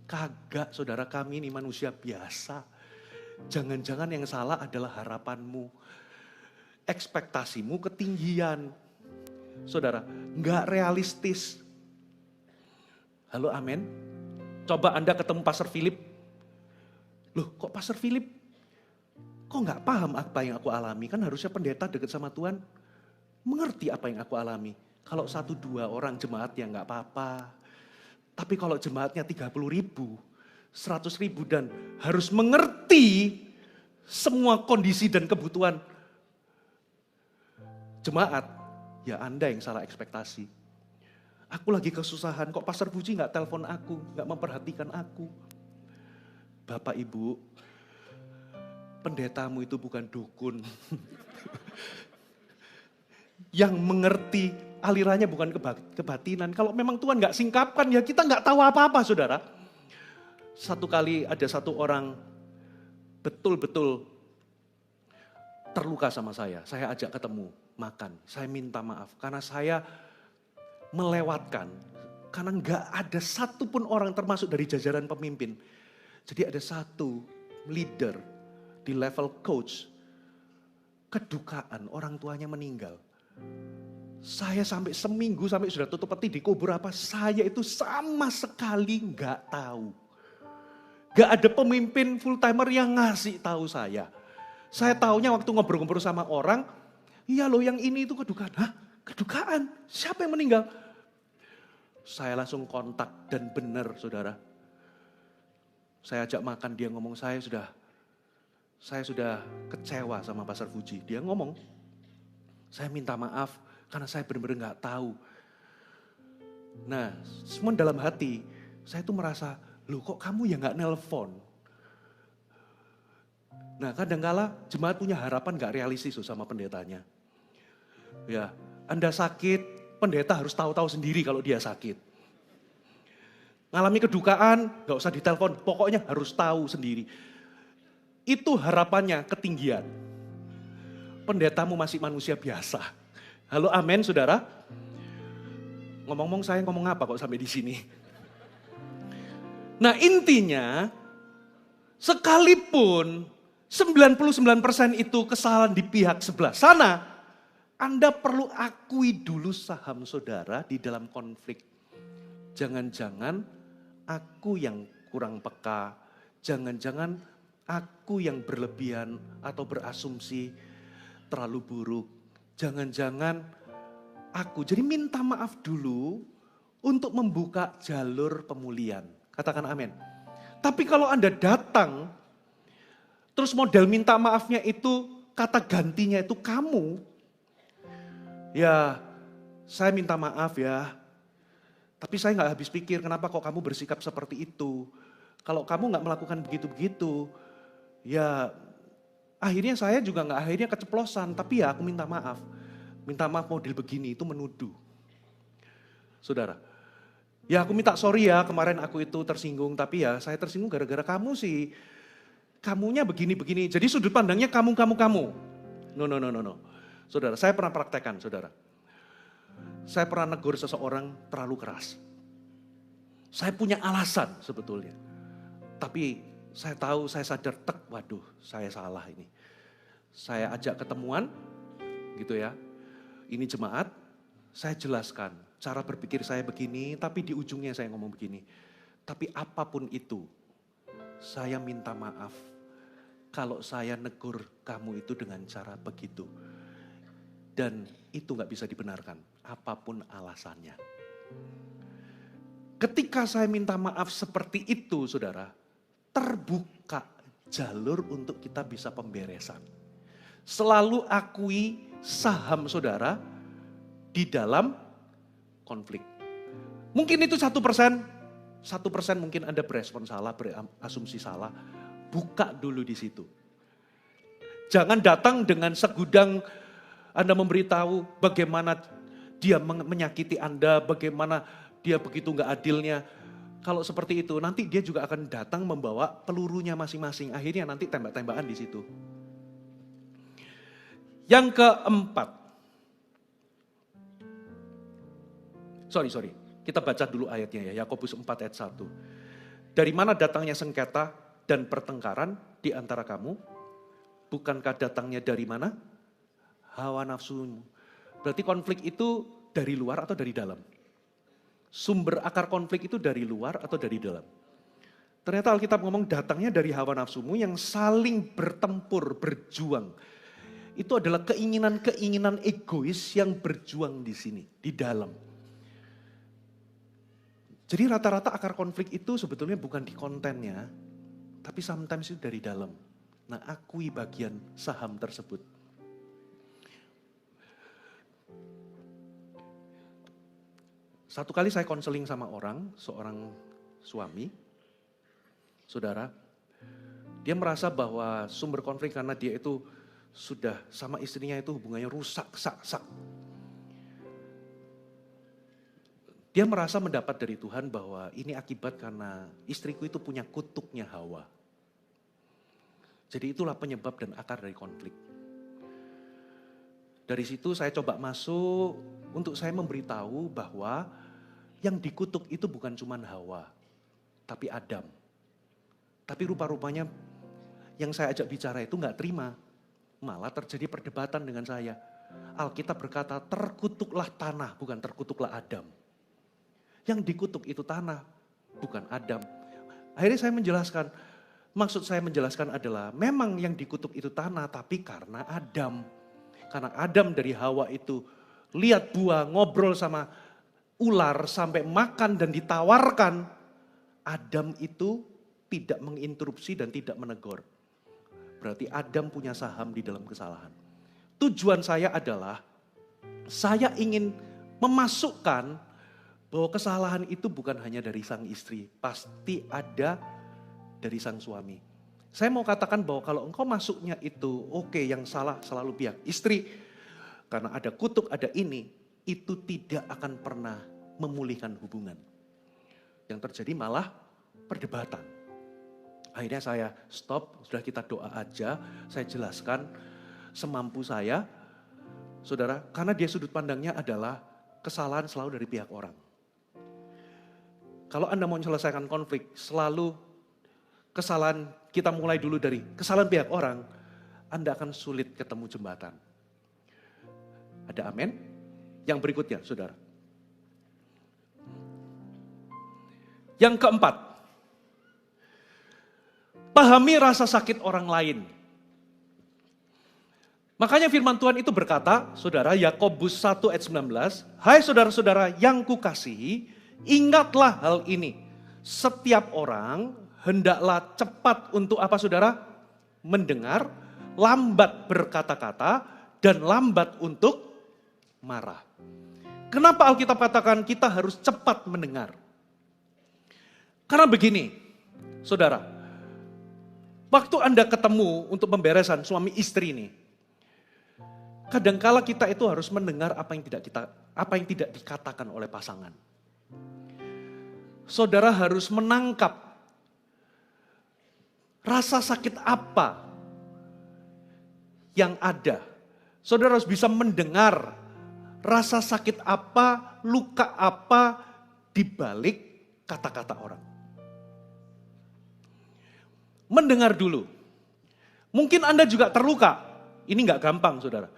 Kagak, saudara, kami ini manusia biasa. Jangan-jangan yang salah adalah harapanmu. Ekspektasimu ketinggian. Saudara, nggak realistis. Halo, amin. Coba Anda ketemu Pastor Philip. Loh, kok Pastor Philip? Kok nggak paham apa yang aku alami? Kan harusnya pendeta dekat sama Tuhan. Mengerti apa yang aku alami. Kalau 1-2 orang jemaat ya nggak apa-apa. Tapi kalau jemaatnya 30.000, 100.000 dan harus mengerti semua kondisi dan kebutuhan jemaat, ya Anda yang salah ekspektasi. Aku lagi kesusahan, kok Pastor Puji gak telepon aku, gak memperhatikan aku. Bapak Ibu, pendetamu itu bukan dukun. Yang mengerti alirannya bukan kebatinan. Kalau memang Tuhan gak singkapkan, ya kita gak tahu apa-apa, saudara. Satu kali ada satu orang betul-betul terluka sama saya ajak ketemu, makan. Saya minta maaf karena saya melewatkan. Karena gak ada satupun orang termasuk dari jajaran pemimpin. Jadi ada satu leader di level coach. Kedukaan orang tuanya meninggal. Saya sampai seminggu sampai sudah tutup peti dikubur apa. Saya itu sama sekali gak tahu. Gak ada pemimpin full timer yang ngasih tahu saya. Saya taunya waktu ngobrol-ngobrol sama orang, iya loh yang ini itu kedukaan. Hah? Kedukaan? Siapa yang meninggal? Saya langsung kontak dan benar saudara. Saya ajak makan, dia ngomong saya sudah kecewa sama Pastor Fuji. Dia ngomong, saya minta maaf karena saya benar-benar gak tahu. Nah, semua dalam hati, saya tuh merasa, loh kok kamu yang gak nelpon? Nah kadangkala jemaat punya harapan gak realistis sama pendetanya. Ya, Anda sakit, pendeta harus tahu-tahu sendiri kalau dia sakit. Ngalami kedukaan, gak usah ditelepon, pokoknya harus tahu sendiri. Itu harapannya ketinggian. Pendetamu masih manusia biasa. Halo amin saudara. Ngomong-ngomong saya ngomong apa kok sampai di sini. Nah intinya, sekalipun 99% itu kesalahan di pihak sebelah sana, Anda perlu akui dulu saham saudara di dalam konflik. Jangan-jangan aku yang kurang peka, jangan-jangan aku yang berlebihan atau berasumsi terlalu buruk. Jangan-jangan aku, jadi minta maaf dulu untuk membuka jalur pemulihan. Katakan amin. Tapi kalau Anda datang, terus model minta maafnya itu, kata gantinya itu kamu. Ya, saya minta maaf ya. Tapi saya gak habis pikir kenapa kok kamu bersikap seperti itu. Kalau kamu gak melakukan begitu-begitu, ya akhirnya saya juga gak akhirnya keceplosan. Tapi ya aku minta maaf. Minta maaf model begini itu menuduh. Saudara, ya aku minta sorry ya kemarin aku itu tersinggung. Tapi ya saya tersinggung gara-gara kamu sih. Kamunya begini-begini. Jadi sudut pandangnya kamu. No. Saudara, saya pernah praktekkan, saudara. Saya pernah negur seseorang terlalu keras. Saya punya alasan sebetulnya. Tapi saya tahu, saya sadar, waduh saya salah ini. Saya ajak ketemuan, gitu ya. Ini jemaat, saya jelaskan. Cara berpikir saya begini, tapi di ujungnya saya ngomong begini. Tapi apapun itu, saya minta maaf. Kalau saya negur kamu itu dengan cara begitu. Dan itu gak bisa dibenarkan, apapun alasannya. Ketika saya minta maaf seperti itu, saudara, terbuka jalur untuk kita bisa pemberesan. Selalu akui saham saudara di dalam konflik. Mungkin itu 1%, 1% mungkin Anda berespon salah, berasumsi salah. Buka dulu di situ. Jangan datang dengan segudang Anda memberitahu bagaimana dia menyakiti Anda, bagaimana dia begitu gak adilnya. Kalau seperti itu, nanti dia juga akan datang membawa pelurunya masing-masing. Akhirnya nanti tembak-tembakan di situ. Yang keempat. Sorry. Kita baca dulu ayatnya ya. Yakobus 4 ayat 1. Dari mana datangnya sengketa dan pertengkaran di antara kamu? Bukankah datangnya dari mana? Hawa nafsumu. Berarti konflik itu dari luar atau dari dalam? Sumber akar konflik itu dari luar atau dari dalam? Ternyata Alkitab ngomong datangnya dari hawa nafsumu yang saling bertempur, berjuang. Itu adalah keinginan-keinginan egois yang berjuang di sini, di dalam. Jadi rata-rata akar konflik itu sebetulnya bukan di kontennya, tapi sometimes itu dari dalam. Nah, akui bagian saham tersebut. Satu kali saya konseling sama seorang suami, saudara, dia merasa bahwa sumber konflik karena dia itu sudah sama istrinya itu hubungannya rusak, sak. Dia merasa mendapat dari Tuhan bahwa ini akibat karena istriku itu punya kutuknya Hawa. Jadi itulah penyebab dan akar dari konflik. Dari situ saya coba masuk untuk saya memberitahu bahwa yang dikutuk itu bukan cuma Hawa, tapi Adam. Tapi rupa-rupanya yang saya ajak bicara itu gak terima. Malah terjadi perdebatan dengan saya. Alkitab berkata terkutuklah tanah, bukan terkutuklah Adam. Yang dikutuk itu tanah, bukan Adam. Akhirnya saya menjelaskan, maksud saya menjelaskan adalah memang yang dikutuk itu tanah, tapi karena Adam. Karena Adam dari Hawa itu lihat buah, ngobrol sama ular sampai makan dan ditawarkan. Adam itu tidak menginterupsi dan tidak menegur. Berarti Adam punya saham di dalam kesalahan. Tujuan saya adalah saya ingin memasukkan bahwa kesalahan itu bukan hanya dari sang istri, pasti ada dari sang suami. Saya mau katakan bahwa kalau engkau masuknya itu oke, yang salah selalu pihak istri. Karena ada kutuk, ada ini, itu tidak akan pernah memulihkan hubungan. Yang terjadi malah perdebatan. Akhirnya saya stop, sudah kita doa aja, saya jelaskan semampu saya. Saudara, karena dia sudut pandangnya adalah kesalahan selalu dari pihak orang. Kalau Anda mau menyelesaikan konflik, selalu kesalahan kita mulai dulu dari kesalahan pihak orang, Anda akan sulit ketemu jembatan. Ada amin? Yang berikutnya, saudara. Yang keempat, pahami rasa sakit orang lain. Makanya firman Tuhan itu berkata, saudara, Yakobus 1 ayat 19, hai saudara-saudara yang kukasihi, ingatlah hal ini. Setiap orang hendaklah cepat untuk apa saudara? Mendengar, lambat berkata-kata, dan lambat untuk marah. Kenapa Alkitab katakan kita harus cepat mendengar? Karena begini, saudara. Waktu Anda ketemu untuk pemberesan suami istri ini, kadangkala kita itu harus mendengar apa yang tidak dikatakan oleh pasangan. Saudara harus menangkap rasa sakit apa yang ada. Saudara harus bisa mendengar rasa sakit apa, luka apa di balik kata-kata orang. Mendengar dulu. Mungkin Anda juga terluka. Ini gak gampang, saudara.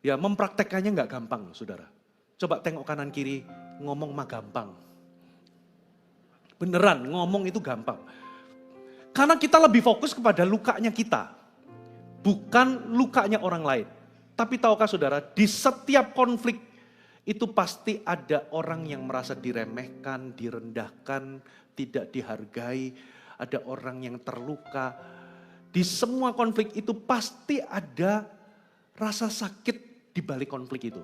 Ya, mempraktekannya gak gampang, saudara. Coba tengok kanan kiri, ngomong mah gampang. Beneran, ngomong itu gampang. Karena kita lebih fokus kepada lukanya kita. Bukan lukanya orang lain. Tapi tahukah saudara, di setiap konflik itu pasti ada orang yang merasa diremehkan, direndahkan, tidak dihargai, ada orang yang terluka. Di semua konflik itu pasti ada rasa sakit di balik konflik itu.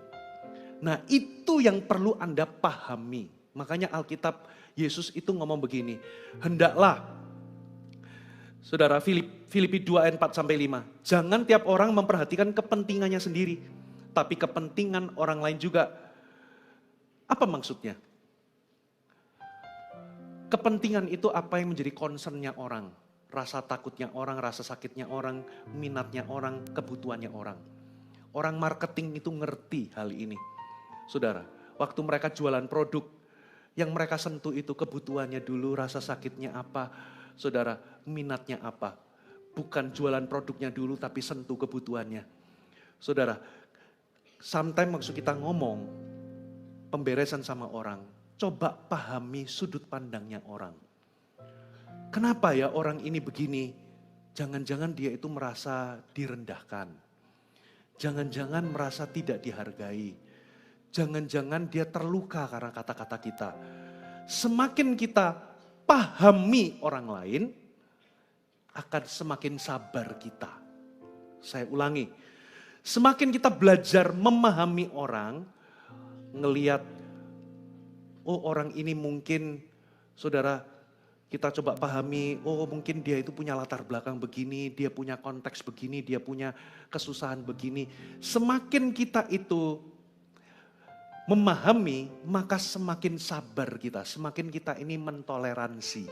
Nah, itu yang perlu Anda pahami. Makanya Alkitab Yesus itu ngomong begini, hendaklah, saudara, Filipi 2 ayat 4 sampai 5, jangan tiap orang memperhatikan kepentingannya sendiri, tapi kepentingan orang lain juga. Apa maksudnya? Kepentingan itu apa yang menjadi concernnya orang, rasa takutnya orang, rasa sakitnya orang, minatnya orang, kebutuhannya orang. Orang marketing itu ngerti hal ini. Saudara, waktu mereka jualan produk, yang mereka sentuh itu kebutuhannya dulu, rasa sakitnya apa, saudara, minatnya apa. Bukan jualan produknya dulu, tapi sentuh kebutuhannya. Saudara, sometimes maksud kita ngomong, pemberesan sama orang, coba pahami sudut pandangnya orang. Kenapa ya orang ini begini? Jangan-jangan dia itu merasa direndahkan. Jangan-jangan merasa tidak dihargai. Jangan-jangan dia terluka karena kata-kata kita. Semakin kita pahami orang lain, akan semakin sabar kita. Saya ulangi, semakin kita belajar memahami orang, ngelihat, oh orang ini mungkin, saudara, kita coba pahami, oh mungkin dia itu punya latar belakang begini, dia punya konteks begini, dia punya kesusahan begini. Semakin kita itu memahami, maka semakin sabar kita, semakin kita ini mentoleransi.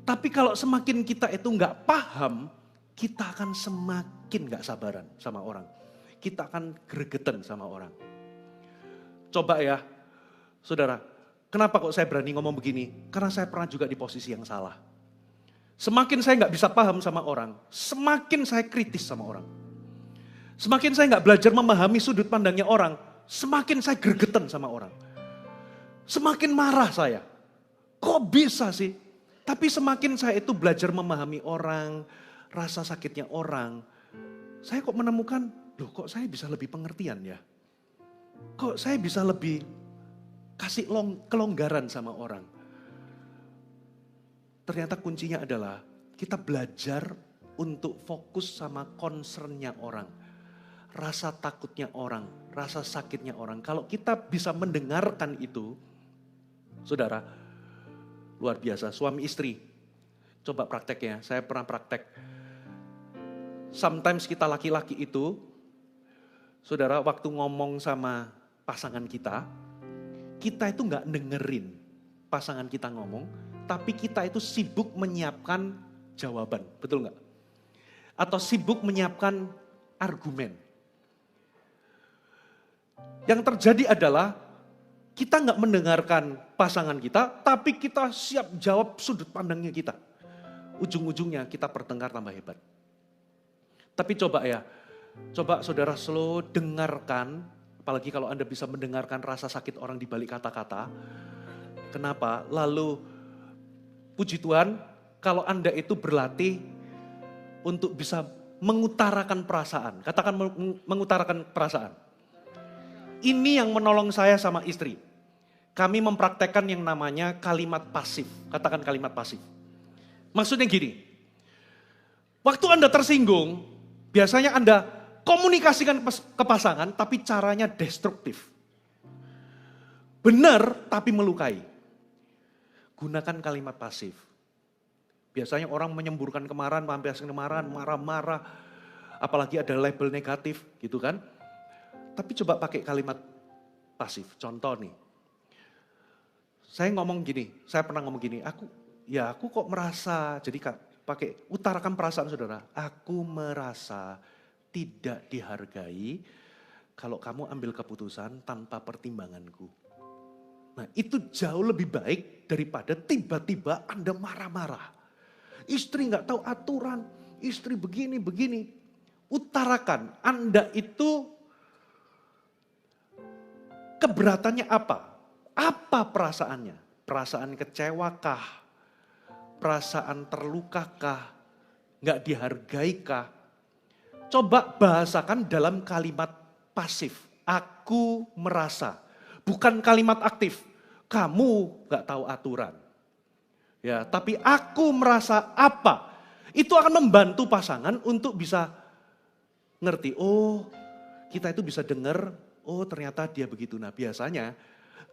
Tapi kalau semakin kita itu nggak paham, kita akan semakin nggak sabaran sama orang. Kita akan gregetan sama orang. Coba ya, saudara, kenapa kok saya berani ngomong begini? Karena saya pernah juga di posisi yang salah. Semakin saya nggak bisa paham sama orang, semakin saya kritis sama orang. Semakin saya nggak belajar memahami sudut pandangnya orang, semakin saya gregetan sama orang. Semakin marah saya. Kok bisa sih? Tapi semakin saya itu belajar memahami orang, rasa sakitnya orang, saya kok menemukan, loh kok saya bisa lebih pengertian ya? Kok saya bisa lebih kasih kelonggaran sama orang? Ternyata kuncinya adalah kita belajar untuk fokus sama concernnya orang. Rasa takutnya orang, rasa sakitnya orang. Kalau kita bisa mendengarkan itu, saudara, luar biasa. Suami istri, coba prakteknya, saya pernah praktek. Sometimes kita laki-laki itu, saudara, waktu ngomong sama pasangan kita itu gak dengerin pasangan kita ngomong, tapi kita itu sibuk menyiapkan jawaban, betul gak? Atau sibuk menyiapkan argumen. Yang terjadi adalah kita nggak mendengarkan pasangan kita, tapi kita siap jawab sudut pandangnya kita. Ujung-ujungnya kita bertengkar tambah hebat. Tapi coba ya, coba saudara slow dengarkan, apalagi kalau Anda bisa mendengarkan rasa sakit orang di balik kata-kata. Kenapa? Lalu puji Tuhan, kalau Anda itu berlatih untuk bisa mengutarakan perasaan. Katakan mengutarakan perasaan. Ini yang menolong saya sama istri. Kami mempraktekkan yang namanya kalimat pasif. Katakan kalimat pasif. Maksudnya gini. Waktu Anda tersinggung, biasanya Anda komunikasikan ke pasangan, tapi caranya destruktif. Benar, tapi melukai. Gunakan kalimat pasif. Biasanya orang menyemburkan kemarahan, melampiaskan kemarahan, marah-marah. Apalagi ada label negatif, gitu kan. Tapi coba pakai kalimat pasif. Contoh nih. Saya ngomong gini, saya pernah ngomong gini, aku kok merasa, jadi pakai utarakan perasaan saudara. Aku merasa tidak dihargai kalau kamu ambil keputusan tanpa pertimbanganku. Nah itu jauh lebih baik daripada tiba-tiba Anda marah-marah. Istri gak tahu aturan, istri begini. Utarakan, Anda itu keberatannya apa? Apa perasaannya? Perasaan kecewakah? Perasaan terlukakah? Nggak dihargaikah? Coba bahasakan dalam kalimat pasif. aku merasa. Bukan kalimat aktif, kamu gak tahu aturan. Ya, tapi aku merasa apa? Itu akan membantu pasangan untuk bisa ngerti, oh kita itu bisa dengar, oh ternyata dia begitu. Nah biasanya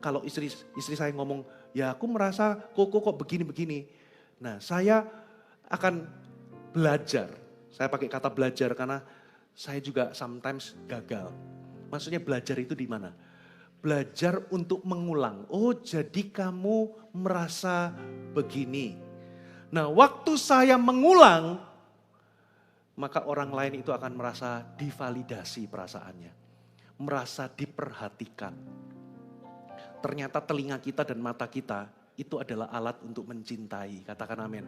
kalau istri saya ngomong, ya aku merasa kok begini-begini. Nah saya akan belajar, saya pakai kata belajar karena saya juga sometimes gagal. Maksudnya belajar itu di mana? Belajar untuk mengulang. Oh jadi kamu merasa begini. Nah waktu saya mengulang, maka orang lain itu akan merasa divalidasi perasaannya. Merasa diperhatikan. Ternyata telinga kita dan mata kita itu adalah alat untuk mencintai. Katakan amin.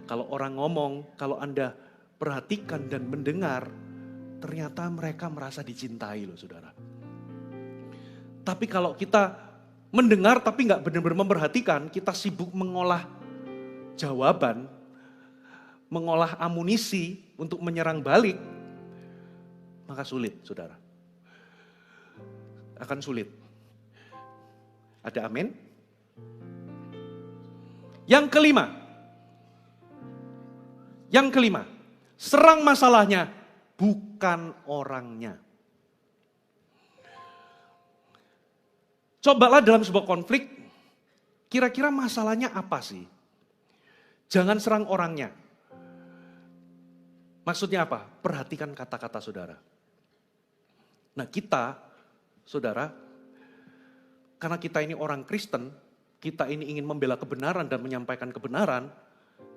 Kalau orang ngomong, kalau Anda perhatikan dan mendengar, ternyata mereka merasa dicintai loh saudara. Tapi kalau kita mendengar tapi nggak benar-benar memperhatikan, kita sibuk mengolah jawaban, mengolah amunisi untuk menyerang balik, maka sulit saudara. Akan sulit. Ada amin? Yang kelima, serang masalahnya bukan orangnya. Cobalah dalam sebuah konflik, kira-kira masalahnya apa sih? Jangan serang orangnya. Maksudnya apa? Perhatikan kata-kata saudara. Nah kita, saudara, karena kita ini orang Kristen, kita ini ingin membela kebenaran dan menyampaikan kebenaran,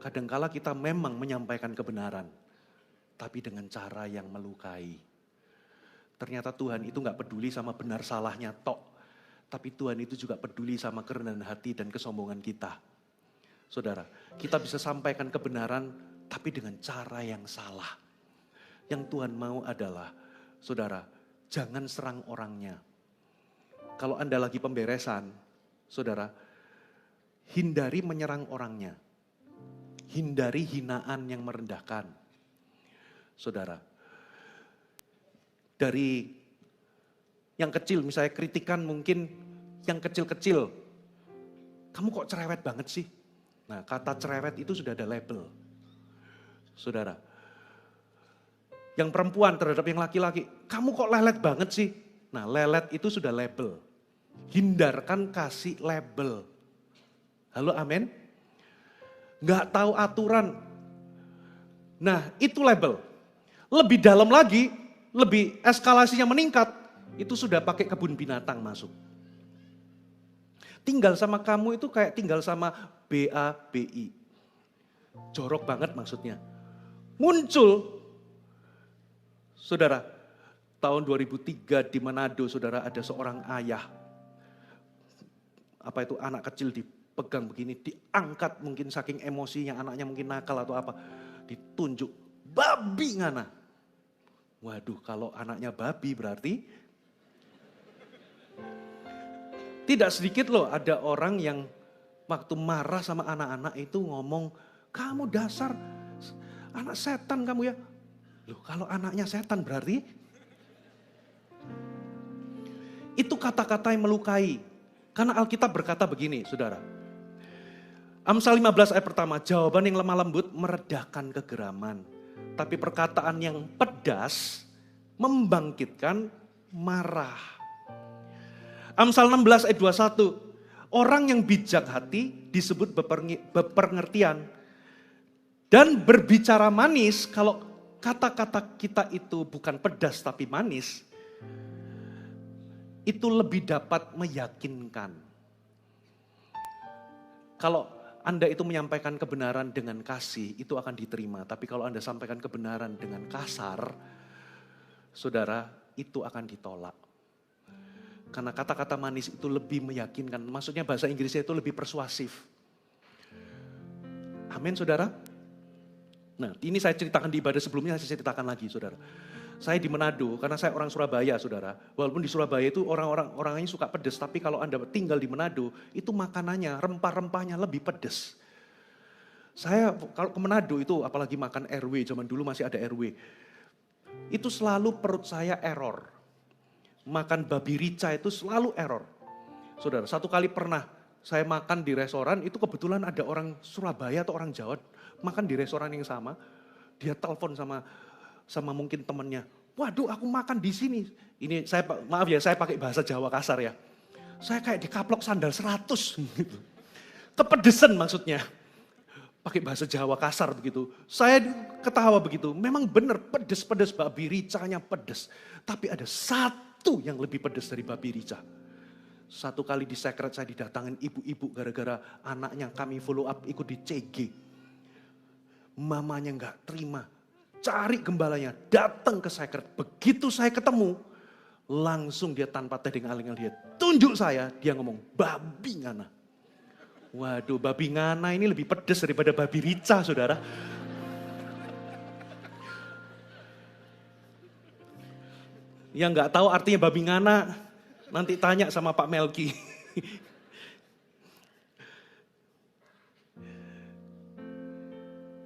kadangkala kita memang menyampaikan kebenaran, tapi dengan cara yang melukai. Ternyata Tuhan itu gak peduli sama benar salahnya tok. Tapi Tuhan itu juga peduli sama kerendahan hati dan kesombongan kita. Saudara, kita bisa sampaikan kebenaran tapi dengan cara yang salah. Yang Tuhan mau adalah, saudara, jangan serang orangnya. Kalau Anda lagi pemberesan, saudara, hindari menyerang orangnya. Hindari hinaan yang merendahkan. Saudara, dari yang kecil, misalnya kritikan mungkin yang kecil-kecil. Kamu kok cerewet banget sih? Nah kata cerewet itu sudah ada label. Saudara. Yang perempuan terhadap yang laki-laki. Kamu kok lelet banget sih? Nah lelet itu sudah label. Hindarkan kasih label. Halo amin? Gak tahu aturan. Nah itu label. Lebih dalam lagi, lebih eskalasinya meningkat. Itu sudah pakai kebun binatang masuk. Tinggal sama kamu itu kayak tinggal sama BABI. Jorok banget maksudnya. Muncul, saudara, tahun 2003 di Manado, saudara, ada seorang ayah. Apa itu anak kecil dipegang begini, diangkat mungkin saking emosinya, anaknya mungkin nakal atau apa. Ditunjuk, babi ngana. Waduh, kalau anaknya babi berarti tidak sedikit loh ada orang yang waktu marah sama anak-anak itu ngomong, kamu dasar anak setan kamu ya. Loh kalau anaknya setan berarti itu kata-kata yang melukai. Karena Alkitab berkata begini saudara. Amsal 15 ayat pertama, jawaban yang lemah lembut meredakan kegeraman. Tapi perkataan yang pedas membangkitkan marah. Amsal 16 ayat 21, orang yang bijak hati disebut berpengertian. Dan berbicara manis, kalau kata-kata kita itu bukan pedas tapi manis, itu lebih dapat meyakinkan. Kalau Anda itu menyampaikan kebenaran dengan kasih, itu akan diterima. Tapi kalau Anda sampaikan kebenaran dengan kasar, saudara, itu akan ditolak. Karena kata-kata manis itu lebih meyakinkan. Maksudnya bahasa Inggrisnya itu lebih persuasif. Amin saudara. Nah ini saya ceritakan di ibadah sebelumnya, saya ceritakan lagi saudara. Saya di Manado, karena saya orang Surabaya saudara. Walaupun di Surabaya itu orangnya suka pedas. Tapi kalau Anda tinggal di Manado, itu makanannya, rempah-rempahnya lebih pedas. Saya kalau ke Manado itu apalagi makan RW, zaman dulu masih ada RW. Itu selalu perut saya error. makan babi rica itu selalu error. Saudara, satu kali pernah saya makan di restoran, itu kebetulan ada orang Surabaya atau orang Jawa makan di restoran yang sama. Dia telepon sama mungkin temannya. Waduh, aku makan di sini. Ini saya maaf ya, saya pakai bahasa Jawa kasar ya. Saya kayak dikaplok sandal 100 gitu. Kepedesan maksudnya. Pakai bahasa Jawa kasar begitu. Saya ketawa begitu. Memang benar pedes-pedes, babi ricanya pedes. Tapi ada satu yang lebih pedes dari babi rica. Satu kali di Secret saya didatangin ibu-ibu gara-gara anaknya kami follow up ikut di CG. Mamanya nggak terima. Cari gembalanya, datang ke Secret. Begitu saya ketemu, langsung dia tanpa tedeng aling dia tunjuk saya, dia ngomong, babi ngana. Waduh, babi ngana ini lebih pedas daripada babi rica, saudara. Yang nggak tahu artinya babi ngana, nanti tanya sama Pak Melki.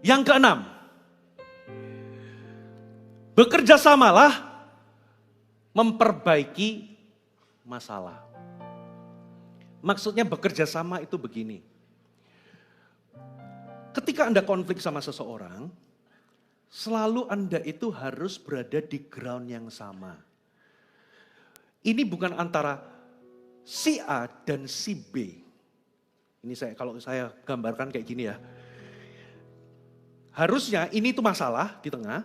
Yang keenam, bekerja samalah memperbaiki masalah. Maksudnya bekerja sama itu begini. Ketika Anda konflik sama seseorang, selalu Anda itu harus berada di ground yang sama. Ini bukan antara si A dan si B. Ini kalau saya gambarkan kayak gini ya. Harusnya ini itu masalah di tengah.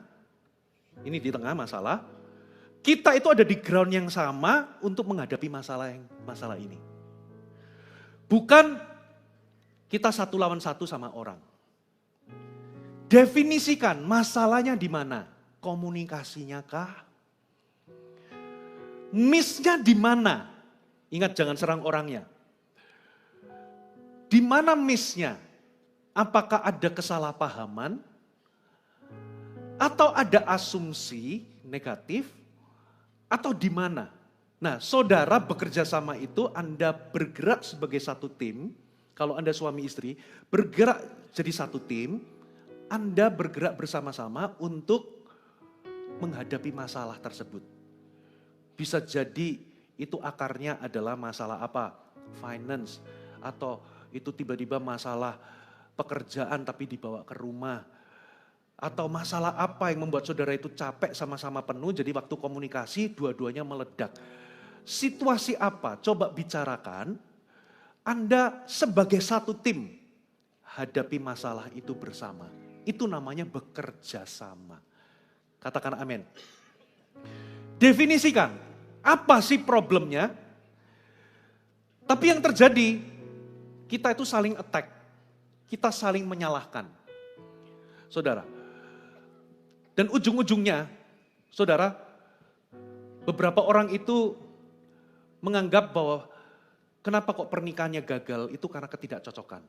Ini di tengah masalah. Kita itu ada di ground yang sama untuk menghadapi masalah ini. Bukan kita 1 lawan 1 sama orang. Definisikan masalahnya di mana? Komunikasinya kah? Miss-nya di mana? Ingat jangan serang orangnya. Di mana miss-nya? Apakah ada kesalahpahaman? Atau ada asumsi negatif? Atau di mana? Nah, saudara bekerja sama itu Anda bergerak sebagai satu tim. Kalau Anda suami istri, bergerak jadi satu tim. Anda bergerak bersama-sama untuk menghadapi masalah tersebut. Bisa jadi itu akarnya adalah masalah apa? Finance. Atau itu tiba-tiba masalah pekerjaan tapi dibawa ke rumah. Atau masalah apa yang membuat saudara itu capek sama-sama penuh. Jadi waktu komunikasi dua-duanya meledak. Situasi apa? Coba bicarakan. Anda sebagai satu tim hadapi masalah itu bersama. Itu namanya bekerja sama. Katakan amin. Definisikan apa sih problemnya? Tapi yang terjadi kita itu saling attack. Kita saling menyalahkan. Saudara. Dan ujung-ujungnya, saudara, beberapa orang itu menganggap bahwa kenapa kok pernikahannya gagal itu karena ketidakcocokan.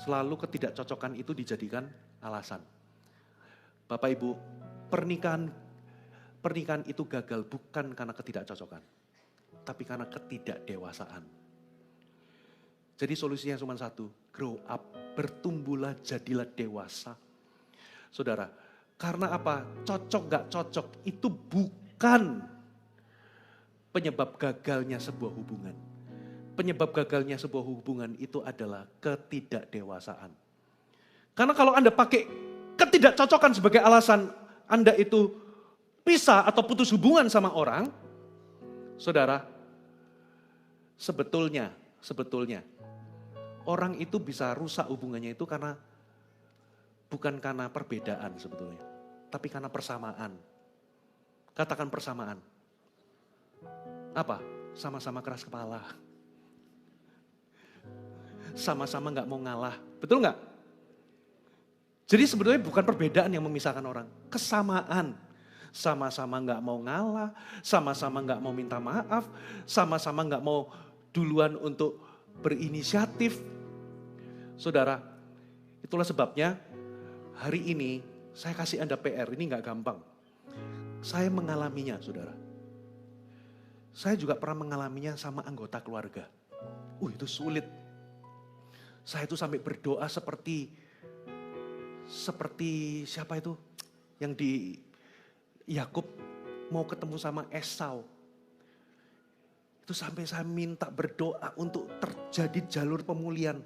Selalu ketidakcocokan itu dijadikan alasan. Bapak Ibu, pernikahan itu gagal bukan karena ketidakcocokan. Tapi karena ketidakdewasaan. Jadi solusinya cuma satu, grow up, bertumbuhlah, jadilah dewasa. Saudara, karena apa? Cocok gak cocok itu bukan penyebab gagalnya sebuah hubungan. Penyebab gagalnya sebuah hubungan itu adalah ketidakdewasaan. Karena kalau Anda pakai ketidakcocokan sebagai alasan Anda itu pisah atau putus hubungan sama orang, saudara, sebetulnya orang itu bisa rusak hubungannya itu karena bukan karena perbedaan sebetulnya, tapi karena persamaan. Katakan persamaan. Apa? Sama-sama keras kepala. Sama-sama gak mau ngalah. Betul gak? Jadi sebetulnya bukan perbedaan yang memisahkan orang. Kesamaan. Sama-sama gak mau ngalah. Sama-sama gak mau minta maaf. Sama-sama gak mau duluan untuk berinisiatif. Saudara, itulah sebabnya hari ini saya kasih Anda PR. Ini gak gampang. Saya mengalaminya, saudara. Saya juga pernah mengalaminya sama anggota keluarga. Itu sulit. Saya itu sampai berdoa seperti siapa itu? Yang di Yakub mau ketemu sama Esau. Itu sampai saya minta berdoa untuk terjadi jalur pemulihan.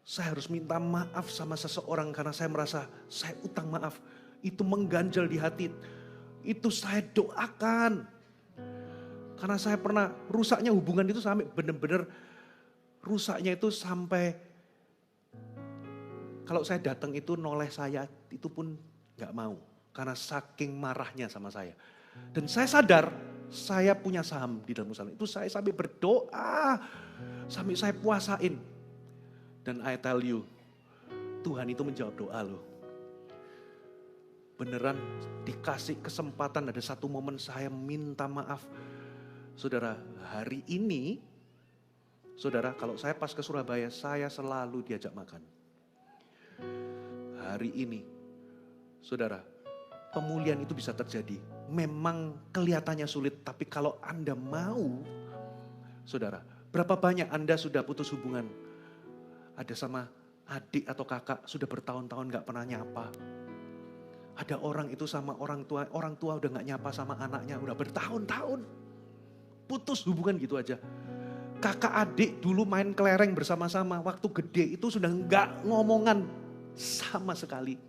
Saya harus minta maaf sama seseorang karena saya merasa saya utang maaf. Itu mengganjal di hati. Itu saya doakan. Karena saya pernah rusaknya hubungan itu sampai benar-benar rusaknya itu sampai kalau saya datang itu noleh saya itu pun gak mau. Karena saking marahnya sama saya. Dan saya sadar saya punya saham di dalam usaha. Itu saya sampai berdoa. Sampai saya puasain. Dan I tell you, Tuhan itu menjawab doa loh. Beneran dikasih kesempatan ada satu momen saya minta maaf. Saudara, hari ini, saudara kalau saya pas ke Surabaya, saya selalu diajak makan. Hari ini, saudara, pemulihan itu bisa terjadi. Memang kelihatannya sulit, tapi kalau Anda mau, saudara, berapa banyak Anda sudah putus hubungan? Ada sama adik atau kakak, sudah bertahun-tahun gak pernah nyapa. Ada orang itu sama orang tua udah gak nyapa sama anaknya, udah bertahun-tahun. Putus hubungan gitu aja. Kakak adik dulu main kelereng bersama-sama, waktu gede itu sudah gak ngomongan sama sekali.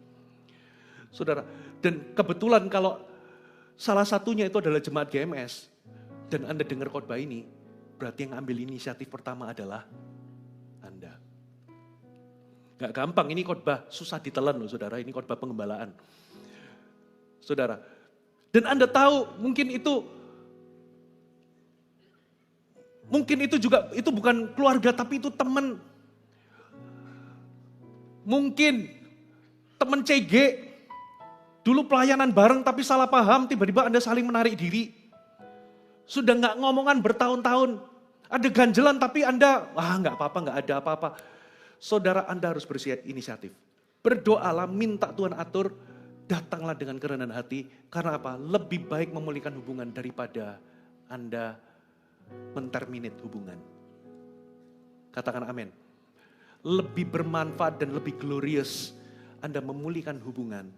Saudara, dan kebetulan kalau salah satunya itu adalah jemaat GMS, dan Anda dengar khotbah ini, berarti yang ambil inisiatif pertama adalah Anda. Gak gampang, ini khotbah susah ditelan loh saudara, ini khotbah pengembalaan. Saudara, dan Anda tahu mungkin itu juga, itu bukan keluarga tapi itu teman. Mungkin teman CG, dulu pelayanan bareng tapi salah paham, tiba-tiba Anda saling menarik diri. Sudah gak ngomongan bertahun-tahun. Ada ganjelan tapi Anda, gak apa-apa, gak ada apa-apa. Saudara Anda harus inisiatif. Berdoalah, minta Tuhan atur, datanglah dengan kerendahan hati. Karena apa? Lebih baik memulihkan hubungan daripada Anda menterminate hubungan. Katakan amin. Lebih bermanfaat dan lebih glorious Anda memulihkan hubungan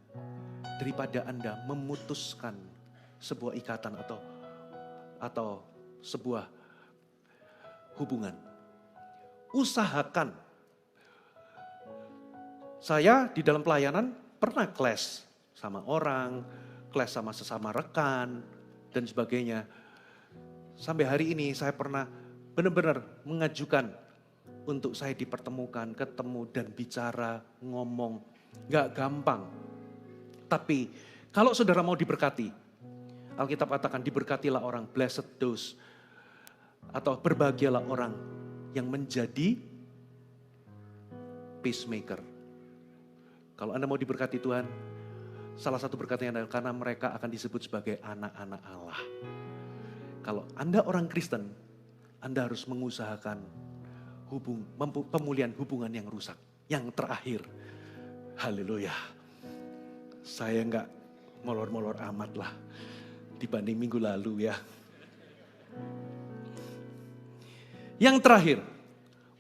daripada Anda memutuskan sebuah ikatan atau sebuah hubungan. Usahakan. Saya di dalam pelayanan pernah clash sama orang, clash sama sesama rekan dan sebagainya. Sampai hari ini saya pernah benar-benar mengajukan untuk saya dipertemukan, ketemu dan bicara, ngomong. Gak gampang. Tapi kalau saudara mau diberkati, Alkitab katakan diberkatilah orang, blessed those. Atau berbahagialah orang yang menjadi peacemaker. Kalau Anda mau diberkati Tuhan, salah satu berkatnya adalah karena mereka akan disebut sebagai anak-anak Allah. Kalau Anda orang Kristen, Anda harus mengusahakan pemulihan hubungan yang rusak. Yang terakhir, haleluya. Saya enggak molor-molor amat lah dibanding minggu lalu ya. Yang terakhir,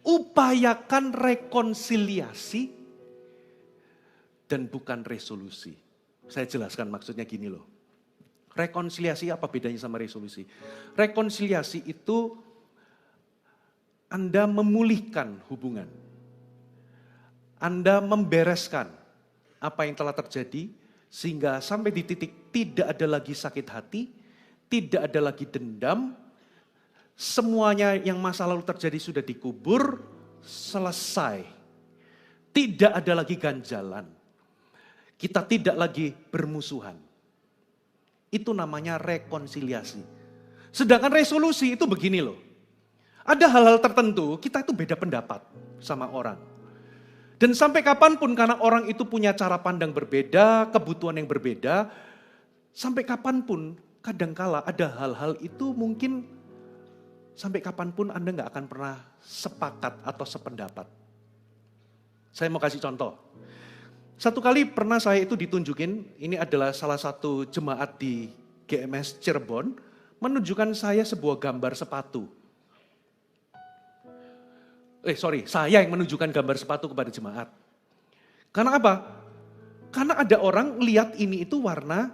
upayakan rekonsiliasi dan bukan resolusi. Saya jelaskan maksudnya gini loh. Rekonsiliasi apa bedanya sama resolusi? Rekonsiliasi itu Anda memulihkan hubungan. Anda membereskan apa yang telah terjadi sehingga sampai di titik tidak ada lagi sakit hati, tidak ada lagi dendam, semuanya yang masa lalu terjadi sudah dikubur, selesai. Tidak ada lagi ganjalan. Kita tidak lagi bermusuhan. Itu namanya rekonsiliasi. Sedangkan resolusi itu begini loh. Ada hal-hal tertentu kita itu beda pendapat sama orang. Dan sampai kapanpun karena orang itu punya cara pandang berbeda, kebutuhan yang berbeda. Sampai kapanpun kadangkala ada hal-hal itu mungkin sampai kapanpun Anda gak akan pernah sepakat atau sependapat. Saya mau kasih contoh. Satu kali pernah saya itu ditunjukin, ini adalah salah satu jemaat di GMS Cirebon, menunjukkan saya sebuah gambar sepatu. Saya yang menunjukkan gambar sepatu kepada jemaat. Karena apa? Karena ada orang lihat ini itu warna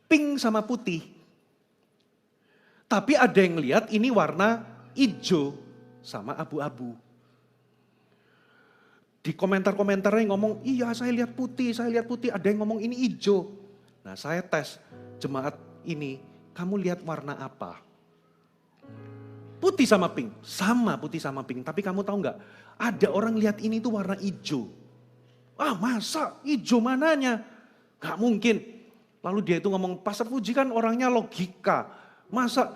pink sama putih. Tapi ada yang lihat ini warna hijau sama abu-abu. Di komentar-komentarnya ngomong, iya saya lihat putih. Ada yang ngomong ini hijau. Nah saya tes jemaat ini, kamu lihat warna apa? Putih sama pink, sama putih sama pink. Tapi kamu tahu nggak? Ada orang lihat ini tuh warna hijau. Ah masa hijau mananya? Gak mungkin. Lalu dia itu ngomong, Pastor Puji kan orangnya logika. Masa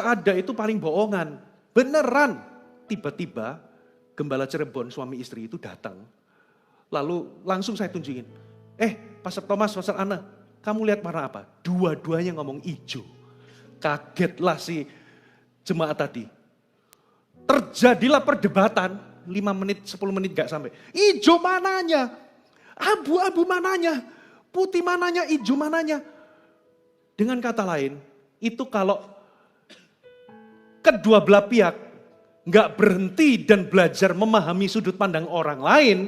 ada itu paling bohongan. Beneran. Tiba-tiba Gembala Cirebon suami istri itu datang. Lalu langsung saya tunjukin. Pastor Thomas, Pastor Ana, kamu lihat warna apa? Dua-duanya ngomong hijau. Kagetlah si jemaat tadi. Terjadilah perdebatan, 5 menit, 10 menit gak sampai. Hijau mananya? Abu-abu mananya? Putih mananya? Hijau mananya? Dengan kata lain, itu kalau kedua belah pihak gak berhenti dan belajar memahami sudut pandang orang lain,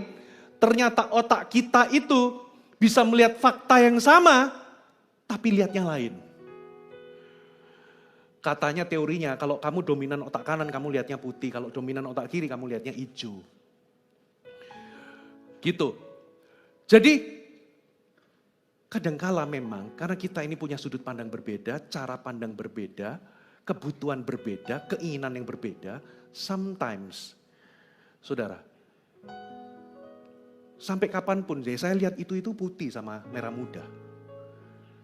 ternyata otak kita itu bisa melihat fakta yang sama, tapi lihat yang lain. Katanya teorinya kalau kamu dominan otak kanan kamu lihatnya putih, kalau dominan otak kiri kamu lihatnya hijau. Gitu. Jadi kadangkala memang karena kita ini punya sudut pandang berbeda, cara pandang berbeda, kebutuhan berbeda, keinginan yang berbeda, sometimes saudara, sampai kapanpun saya lihat itu putih sama merah muda.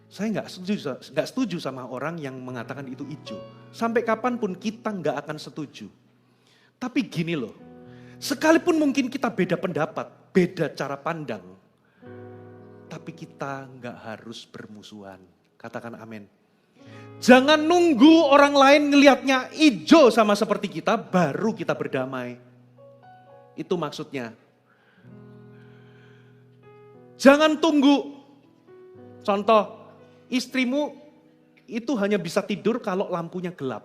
Saya nggak setuju sama orang yang mengatakan itu hijau. Sampai kapanpun kita nggak akan setuju. Tapi gini loh, sekalipun mungkin kita beda pendapat, beda cara pandang, tapi kita nggak harus bermusuhan. Katakan amin. Jangan nunggu orang lain ngelihatnya hijau sama seperti kita, baru kita berdamai. Itu maksudnya. Jangan tunggu. Contoh, istrimu itu hanya bisa tidur kalau lampunya gelap.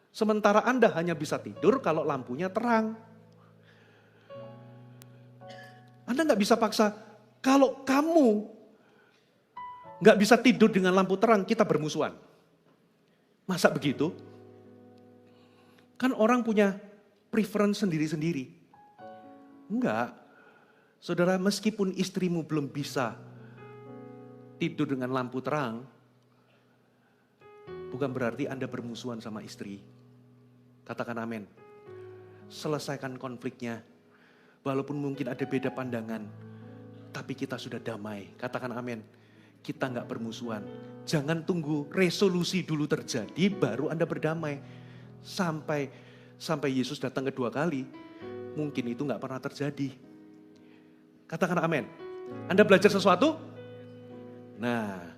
Sementara Anda hanya bisa tidur kalau lampunya terang. Anda nggak bisa paksa, kalau kamu nggak bisa tidur dengan lampu terang, kita bermusuhan. Masa begitu? Kan orang punya preference sendiri-sendiri. Enggak. Saudara, meskipun istrimu belum bisa tidur dengan lampu terang, bukan berarti Anda bermusuhan sama istri. Katakan amin. Selesaikan konfliknya. Walaupun mungkin ada beda pandangan, tapi kita sudah damai. Katakan amin. Kita nggak bermusuhan. Jangan tunggu resolusi dulu terjadi, baru Anda berdamai. Sampai Yesus datang kedua kali, mungkin itu nggak pernah terjadi. Katakan amin. Anda belajar sesuatu? Nah,